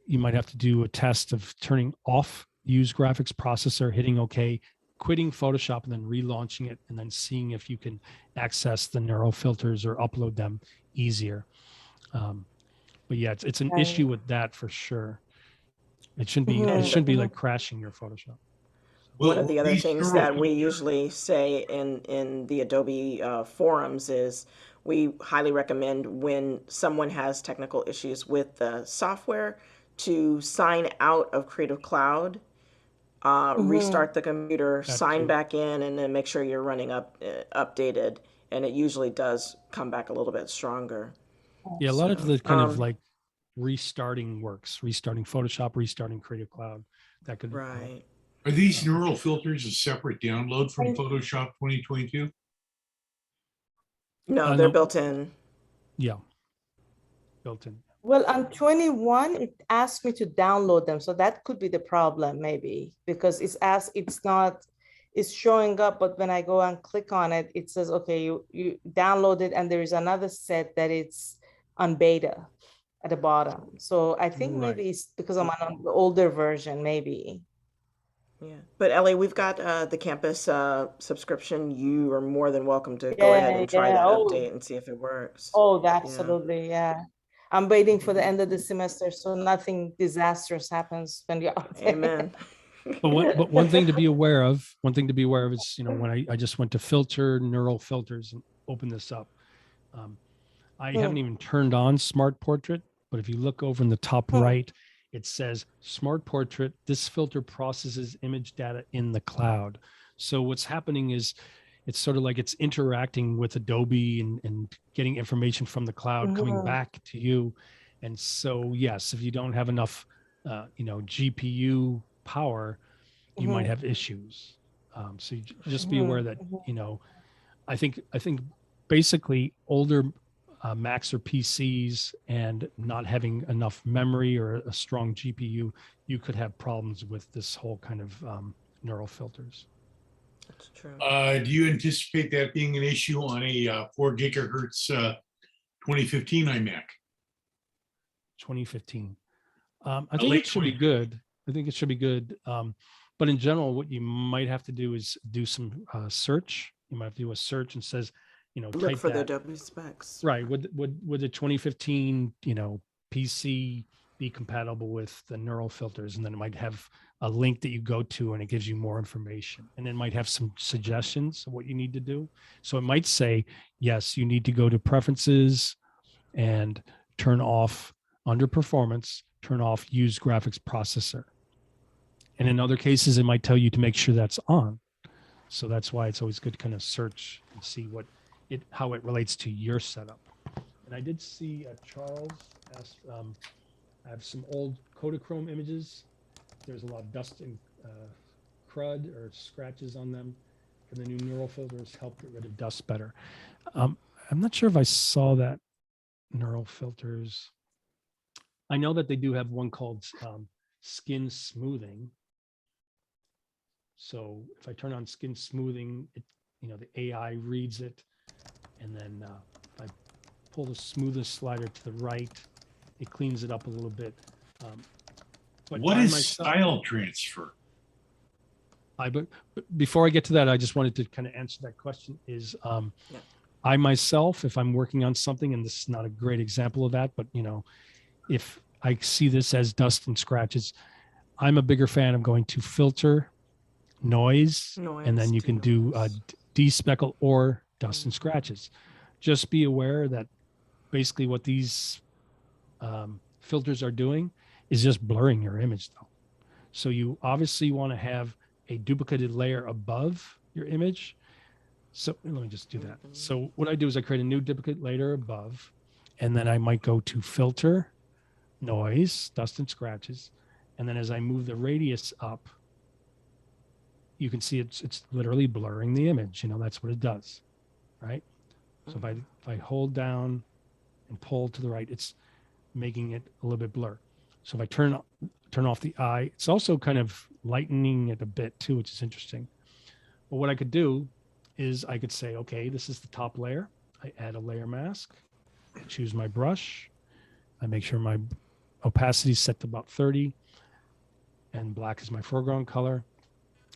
you might have to do a test of turning off use graphics processor, hitting OK, quitting Photoshop, and then relaunching it, and then seeing if you can access the neural filters or upload them easier. But yeah, it's an issue with that for sure. It shouldn't be like crashing your Photoshop. One of the other these things neural that we filters, usually say in the Adobe forums is we highly recommend when someone has technical issues with the software to sign out of Creative Cloud, restart the computer, That sign too. back in, and then make sure you're running updated. And it usually does come back a little bit stronger. Yeah, a lot of So, the kind of like restarting works, restarting Photoshop, restarting Creative Cloud. That could help. right. are these neural filters a separate download from Photoshop 2022? No, they're No, built in. yeah, built in. Well, on 21, it asked me to download them. So that could be the problem, maybe, because it's showing up, but when I go and click on it, it says, okay, you download it, and there is another set that it's on beta at the bottom. So I think Right. maybe it's because I'm on the older version, maybe. Yeah, but Ellie, we've got the campus subscription. You are more than welcome to go ahead and try that update and see if it works. Oh, Yeah. absolutely, yeah. I'm waiting for the end of the semester so nothing disastrous happens when you're out there. Amen. But one thing to be aware of, is, when I just went to filter neural filters and opened this up. I haven't even turned on Smart Portrait, but if you look over in the top right, it says Smart Portrait. This filter processes image data in the cloud. So what's happening is it's sort of like it's interacting with Adobe and getting information from the cloud coming back to you. And so, yes, if you don't have enough, GPU power, you might have issues. So just be aware that, I think basically older Macs or PCs and not having enough memory or a strong GPU, you could have problems with this whole kind of neural filters. That's true. Do you anticipate that being an issue on a 4 gigahertz 2015 iMac? 2015. I think it should be good. But in general, what you might have to do is do some search. You might have to do a search and says, Look type for the that. Adobe specs. Right. Would the 2015, PC be compatible with the neural filters? And then it might have a link that you go to and it gives you more information. And it might have some suggestions of what you need to do. So it might say, yes, you need to go to preferences and turn off under performance, turn off use graphics processor. And in other cases, it might tell you to make sure that's on. So that's why it's always good to kind of search and see how it relates to your setup. And I did see Charles asked, I have some old Kodachrome images. There's a lot of dust and crud or scratches on them. And the new neural filters help get rid of dust better. I'm not sure if I saw that neural filters. I know that they do have one called skin smoothing. So if I turn on skin smoothing, the AI reads it. And then if I pull the smoothest slider to the right, it cleans it up a little bit. But what is style transfer? But before I get to that, I just wanted to kind of answer that question is I myself, if I'm working on something, and this is not a great example of that, but if I see this as dust and scratches, I'm a bigger fan of going to filter, noise, and then you can do despeckle or dust and scratches. Just be aware that basically what these filters are doing is just blurring your image though. So you obviously want to have a duplicated layer above your image. So let me just do that. So what I do is I create a new duplicate layer above, and then I might go to filter, noise, dust and scratches. And then as I move the radius up, you can see it's literally blurring the image. That's what it does, right? So if I hold down and pull to the right, it's making it a little bit blur. So if I turn off the eye, it's also kind of lightening it a bit too, which is interesting. But what I could do is I could say, okay, this is the top layer. I add a layer mask, I choose my brush. I make sure my opacity is set to about 30 and black is my foreground color.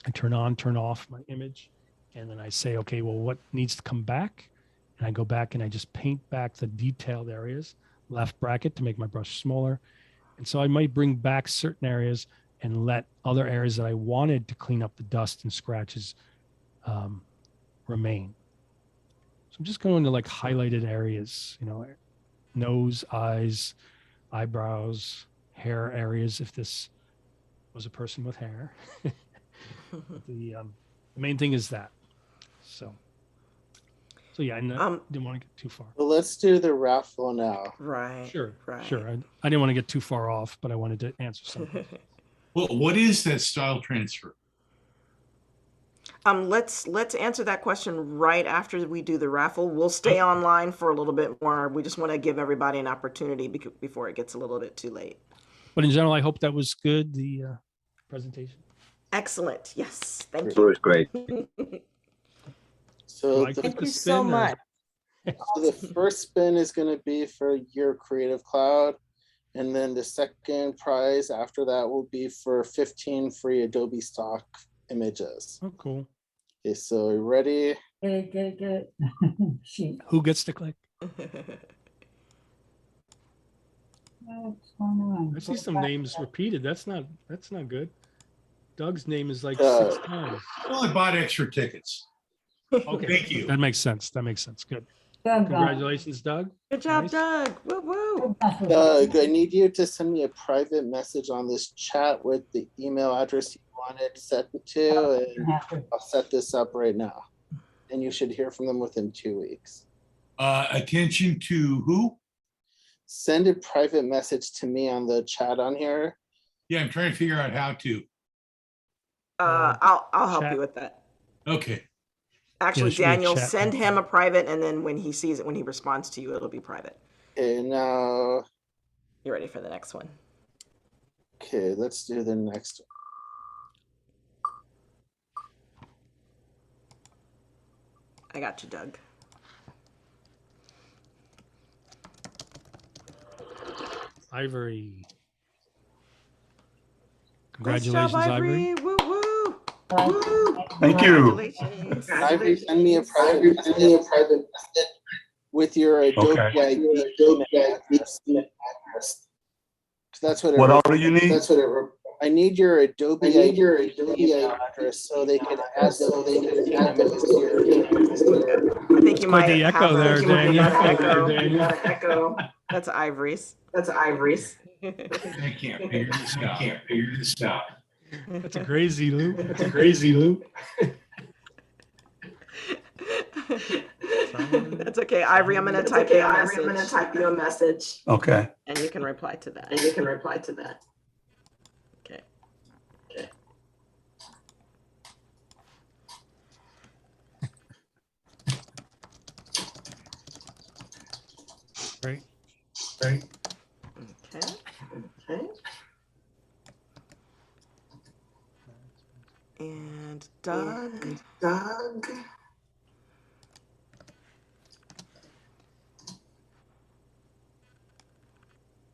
I turn on, turn off my image. And then I say, okay, well, what needs to come back? And I go back and I just paint back the detailed areas, left bracket to make my brush smaller. And so I might bring back certain areas and let other areas that I wanted to clean up the dust and scratches remain. So I'm just going to like highlighted areas, nose, eyes, eyebrows, hair areas, if this was a person with hair. The main thing is that. So yeah, I didn't want to get too far. Well, let's do the raffle now. Right. Sure. Right. Sure. I didn't want to get too far off, but I wanted to answer something. Well, what is that style transfer? Let's answer that question right after we do the raffle. We'll stay online for a little bit more. We just want to give everybody an opportunity before it gets a little bit too late. But in general, I hope that was good, the presentation. Excellent. Yes. Thank It you. was great. So Thank you so much. the first spin is going to be for your Creative Cloud. And then the second prize after that will be for 15 free Adobe stock images. Oh, cool. Okay, so you ready? Get it. Shoot. Who gets to click? What's going on? I see some names repeated. That's not good. Doug's name is like Uh, 6 times. Well, I bought extra tickets. Okay. Thank you. That makes sense. That makes sense. Good. Doug, Congratulations, Doug. Good job, Nice. Doug. Woo woo. Doug, I need you to send me a private message on this chat with the email address you want it set to, and I'll set this up right now. And you should hear from them within 2 weeks. Attention to who? Send a private message to me on the chat on here. Yeah, I'm trying to figure out how to. I'll help Chat. you with that. Okay. Actually, should be a Daniel, chat send thing. him a private, and then when he sees it, when he responds to you, it'll be private. Okay, now, You ready for the next one? okay, let's do the next one. I got you, Doug. Ivory. Nice Congratulations, job, Ivory. Woo woo. Thank you. Congratulations. Ivory, send me a private message with your Adobe Okay. ID email address. 'Cause that's what it What all do you need? I need your Adobe ID email address so they can add those images to your. I think you Quite might the have echo there, Daniel. Daniel. That's Ivory's. I can't figure this out. That's a crazy loop. That's okay, Ivory. I'm gonna type you a message, Okay. and you can reply to that. Okay. Right. Okay. And Doug.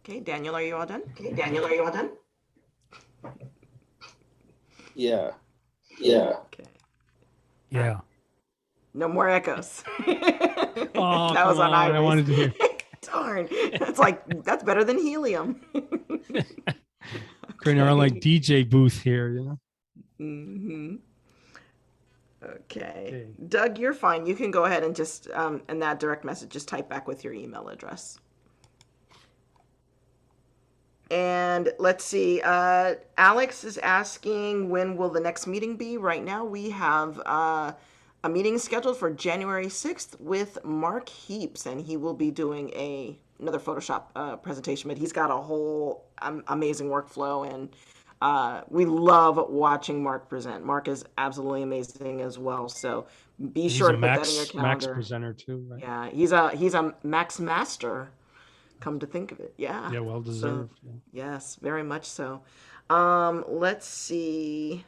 Okay, Daniel, are you all done? Yeah. Okay. Yeah. No more echoes. Oh, That was come on I Ivory's. wanted to hear. Darn. It's like, that's better than helium. Creating our own like DJ booth here, you know? hmm Okay. Okay. Doug, you're fine. You can go ahead and just, in that direct message, just type back with your email address. And let's see, Alex is asking, when will the next meeting be? Right now, we have a meeting scheduled for January 6th with Mark Heaps, and he will be doing another Photoshop presentation, but he's got a whole amazing workflow, and we love watching Mark present. Mark is absolutely amazing as well, so be He's sure a to put that in your Max calendar. presenter too, right? Yeah, he's a Max Master, come to think of it. Yeah. Yeah, well deserved. Yeah. Yes, very much so. Let's see.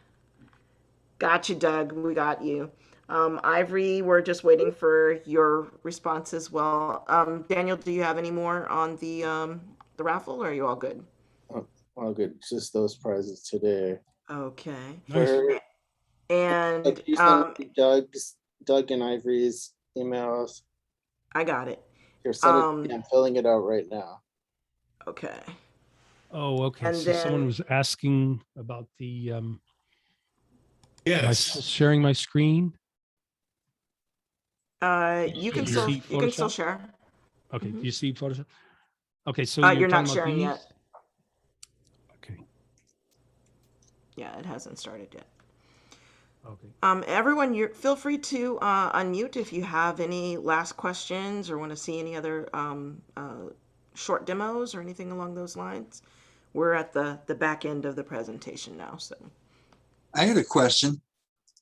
Got you, Doug. We got you. Ivory, we're just waiting for your response as well. Daniel, do you have any more on the raffle, or are you all good? All good. Just those prizes today. Okay. Nice. And Like you sent me Doug and Ivory's emails. I got it. Here, send it. I'm filling it out right now. Okay. Oh, okay. And So someone then- was asking about the am I Yes. still sharing my screen? You can You still see Photoshop? share. Okay, do you see Photoshop? Okay, so You're not talking about sharing these? yet. Okay, Yeah, it hasn't started yet. okay. Everyone, feel free to unmute if you have any last questions or want to see any other short demos or anything along those lines. We're at the back end of the presentation now, so. I had a question.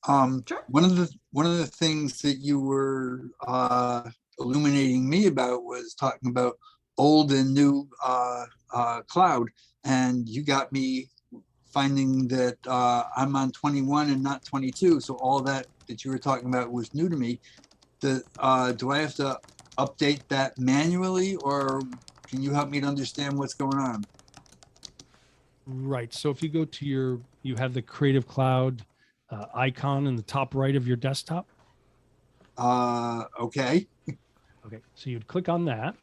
Sure. One of the things that you were illuminating me about was talking about old and new cloud, and you got me finding that I'm on 21 and not 22. So all that you were talking about was new to me. Do I have to update that manually, or Can you help me to understand what's going on? Right. So if you go to you have the Creative Cloud icon in the top right of your desktop. Okay. Okay. So you'd click on that,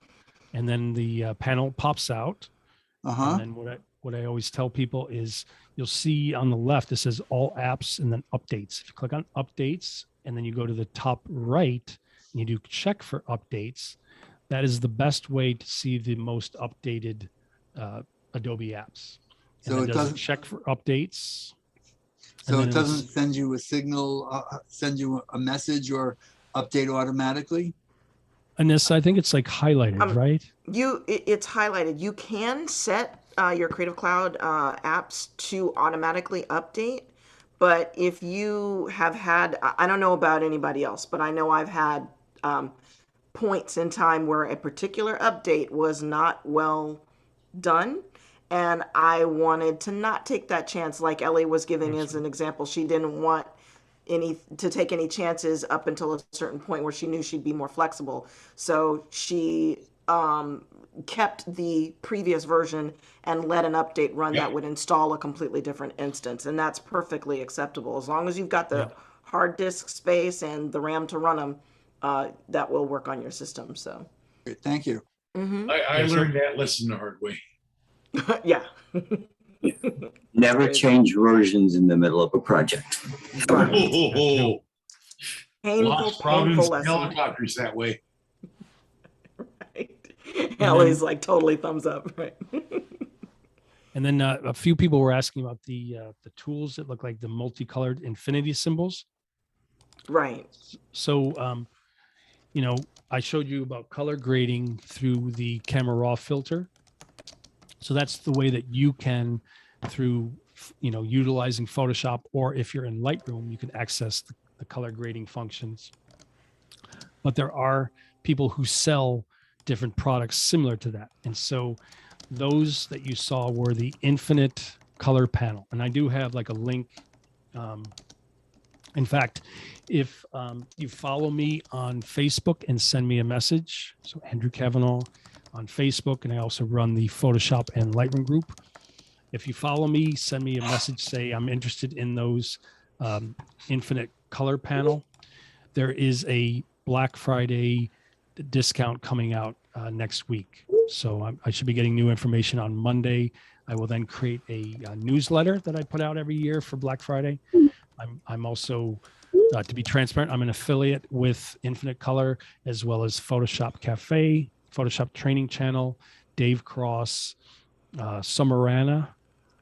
and then the panel pops out. Uh-huh. And then what I always tell people is you'll see on the left, it says all apps and then updates. If you click on updates and then you go to the top right and you do check for updates, that is the best way to see the most updated Adobe apps. And So then it does doesn't, check for updates. so and it then doesn't send you a signal, send you a message or update automatically? And this, I think it's like highlighted, right? It's highlighted. You can set your Creative Cloud apps to automatically update, but if you have had, I don't know about anybody else, but I know I've had points in time where a particular update was not well done, and I wanted to not take that chance. Like Ellie was giving as an example, she didn't want to take any chances up until a certain point where she knew she'd be more flexible. So she kept the previous version and let an update run that would install a completely different instance, and that's perfectly acceptable as long as you've got the hard disk space and the RAM to run them. That will work on your system. So Great, thank you. I learned that lesson the hard way. yeah. Never change versions in the middle of a project. Right. Oh, Painful, lost painful province lesson. helicopters that way. Right. Ellie's like totally thumbs up. Right. And then a few people were asking about the tools that look like the multicolored infinity symbols. Right. So, I showed you about color grading through the Camera Raw filter. So that's the way that you can, through, utilizing Photoshop, or if you're in Lightroom, you can access the color grading functions. But there are people who sell different products similar to that. And so those that you saw were the infinite color panel. And I do have like a link. In fact, if you follow me on Facebook and send me a message, so Andrew Kavanagh on Facebook, and I also run the Photoshop and Lightroom group. If you follow me, send me a message, say I'm interested in those infinite color panel. There is a Black Friday discount coming out next week. So I should be getting new information on Monday. I will then create a newsletter that I put out every year for Black Friday. I'm also, to be transparent, I'm an affiliate with Infinite Color, as well as Photoshop Cafe, Photoshop Training Channel, Dave Cross, Sumarana,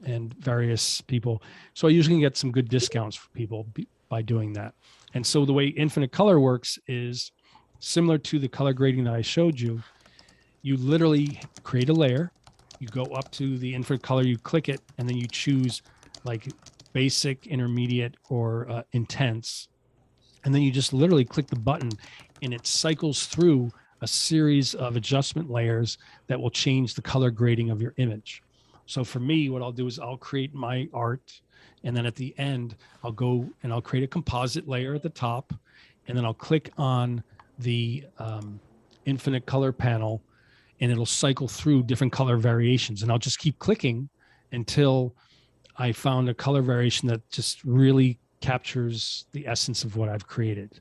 and various people. So I usually get some good discounts for people by doing that. And so the way Infinite Color works is similar to the color grading that I showed you. You literally create a layer, you go up to the Infinite Color, you click it, and then you choose like basic, intermediate, or intense. And then you just literally click the button and it cycles through a series of adjustment layers that will change the color grading of your image. So for me, what I'll do is I'll create my art, and then at the end, I'll go and I'll create a composite layer at the top, and then I'll click on the infinite color panel, and it'll cycle through different color variations. And I'll just keep clicking until I found a color variation that just really captures the essence of what I've created.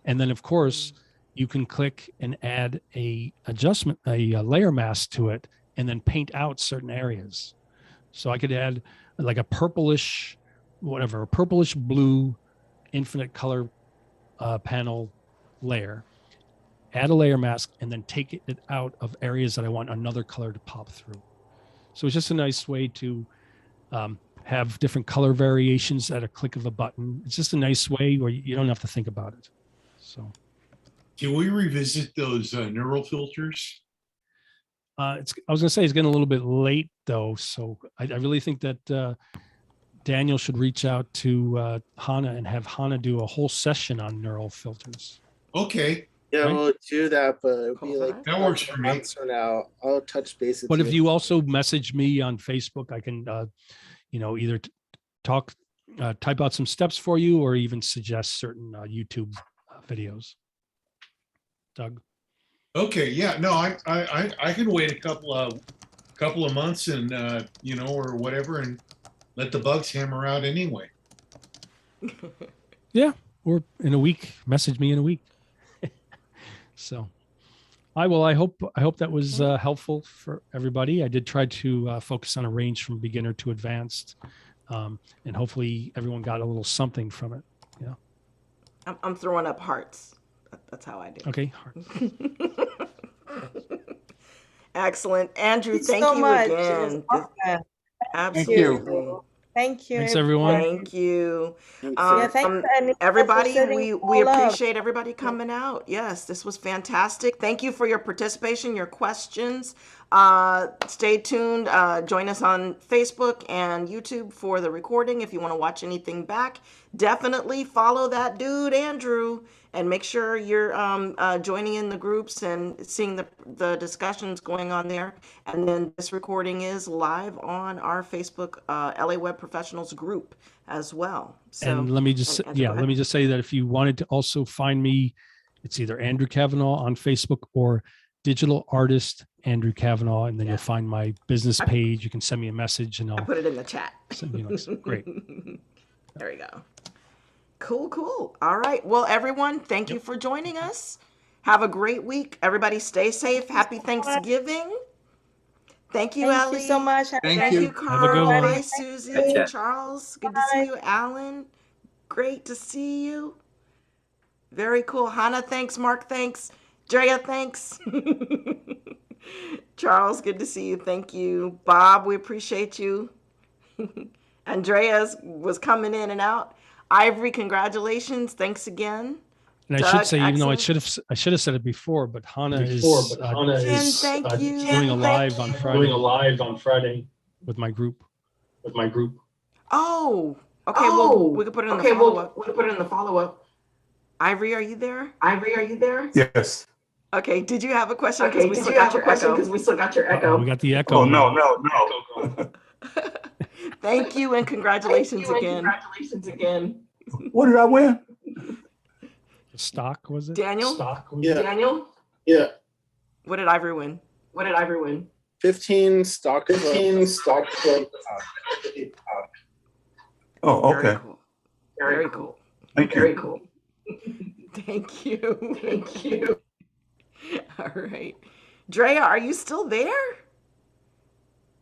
And then of course, you can click and add a layer mask to it, and then paint out certain areas. So I could add like a purplish, a purplish blue infinite color panel layer, add a layer mask, and then take it out of areas that I want another color to pop through. So it's just a nice way to have different color variations at a click of a button. It's just a nice way where you don't have to think about it. So. Can we revisit those neural filters? I was going to say it's getting a little bit late though. So I really think that Daniel should reach out to Hannah and have Hannah do a whole session on neural filters. Okay. Yeah, Right. we'll do that, but it'll be like That works for me. months from now. I'll touch base with But you. if you also message me on Facebook, I can, either type out some steps for you, or even suggest certain YouTube videos. Doug? Okay, yeah, no, I can wait a couple of months and or whatever, and let the bugs hammer out anyway. Yeah, or in a week. Message me in a week. So, I hope that was helpful for everybody. I did try to focus on a range from beginner to advanced, and hopefully everyone got a little something from it. Yeah. I'm throwing up hearts. That's how I do. Okay. Excellent. Andrew, Thank you thank so you much. It was again. awesome. Absolutely. Thank you. Thanks, everyone. Thank you. Yeah, thanks, Anita, for Everybody, setting we it all up. appreciate everybody coming out. Yes, this was fantastic. Thank you for your participation, your questions. Stay tuned. Join us on Facebook and YouTube for the recording. If you want to watch anything back, definitely follow that dude, Andrew, and make sure you're joining in the groups and seeing the discussions going on there. And then this recording is live on our Facebook LA Web Professionals group as well. So, And let me just Andrew, go let me just say that if you wanted to also find me, it's either Andrew Kavanagh on Facebook or Digital Artist Andrew Kavanagh, and then you'll find my business page. You can send me a message, and I I'll put it in the chat. send you links. Great. There we go. Cool. All right. Well, everyone, thank you for joining us. Have a great week. Everybody stay safe. Happy Thanksgiving. Thank you, Thank Ellie. you so much. Thank you, Carl. Have a good one. Hi, Susie. Gotcha. Charles, good to see you. Alan, great to see you. Very cool. Hannah, thanks. Mark, thanks. Drea, thanks. Charles, good to see you. Thank you. Bob, we appreciate you. Andreas was coming in and out. Ivory, congratulations. Thanks again. And I Doug, should say, even though excellent. I should have said it before, but Hannah is Jen, thank you. doing a live on Friday with my group. Oh, okay. Well, we could put it in the follow-up. We could put it in the follow-up. Ivory, are you there? Yes. Okay. Did you have a question? Okay, Because we still got your echo. We got the echo. Oh, now. no. Thank you and congratulations again. What did I win? Stock, was it? Daniel? Yeah. Daniel? Yeah. What did Ivory win? 15 stock. Oh, Very okay. cool. Very cool. Thank you. Thank you. All right. Drea, are you still there?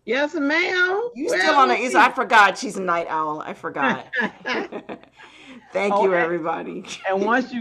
Yes, ma'am. You still on the east? I forgot she's a night owl. I forgot. Thank you, everybody. And once you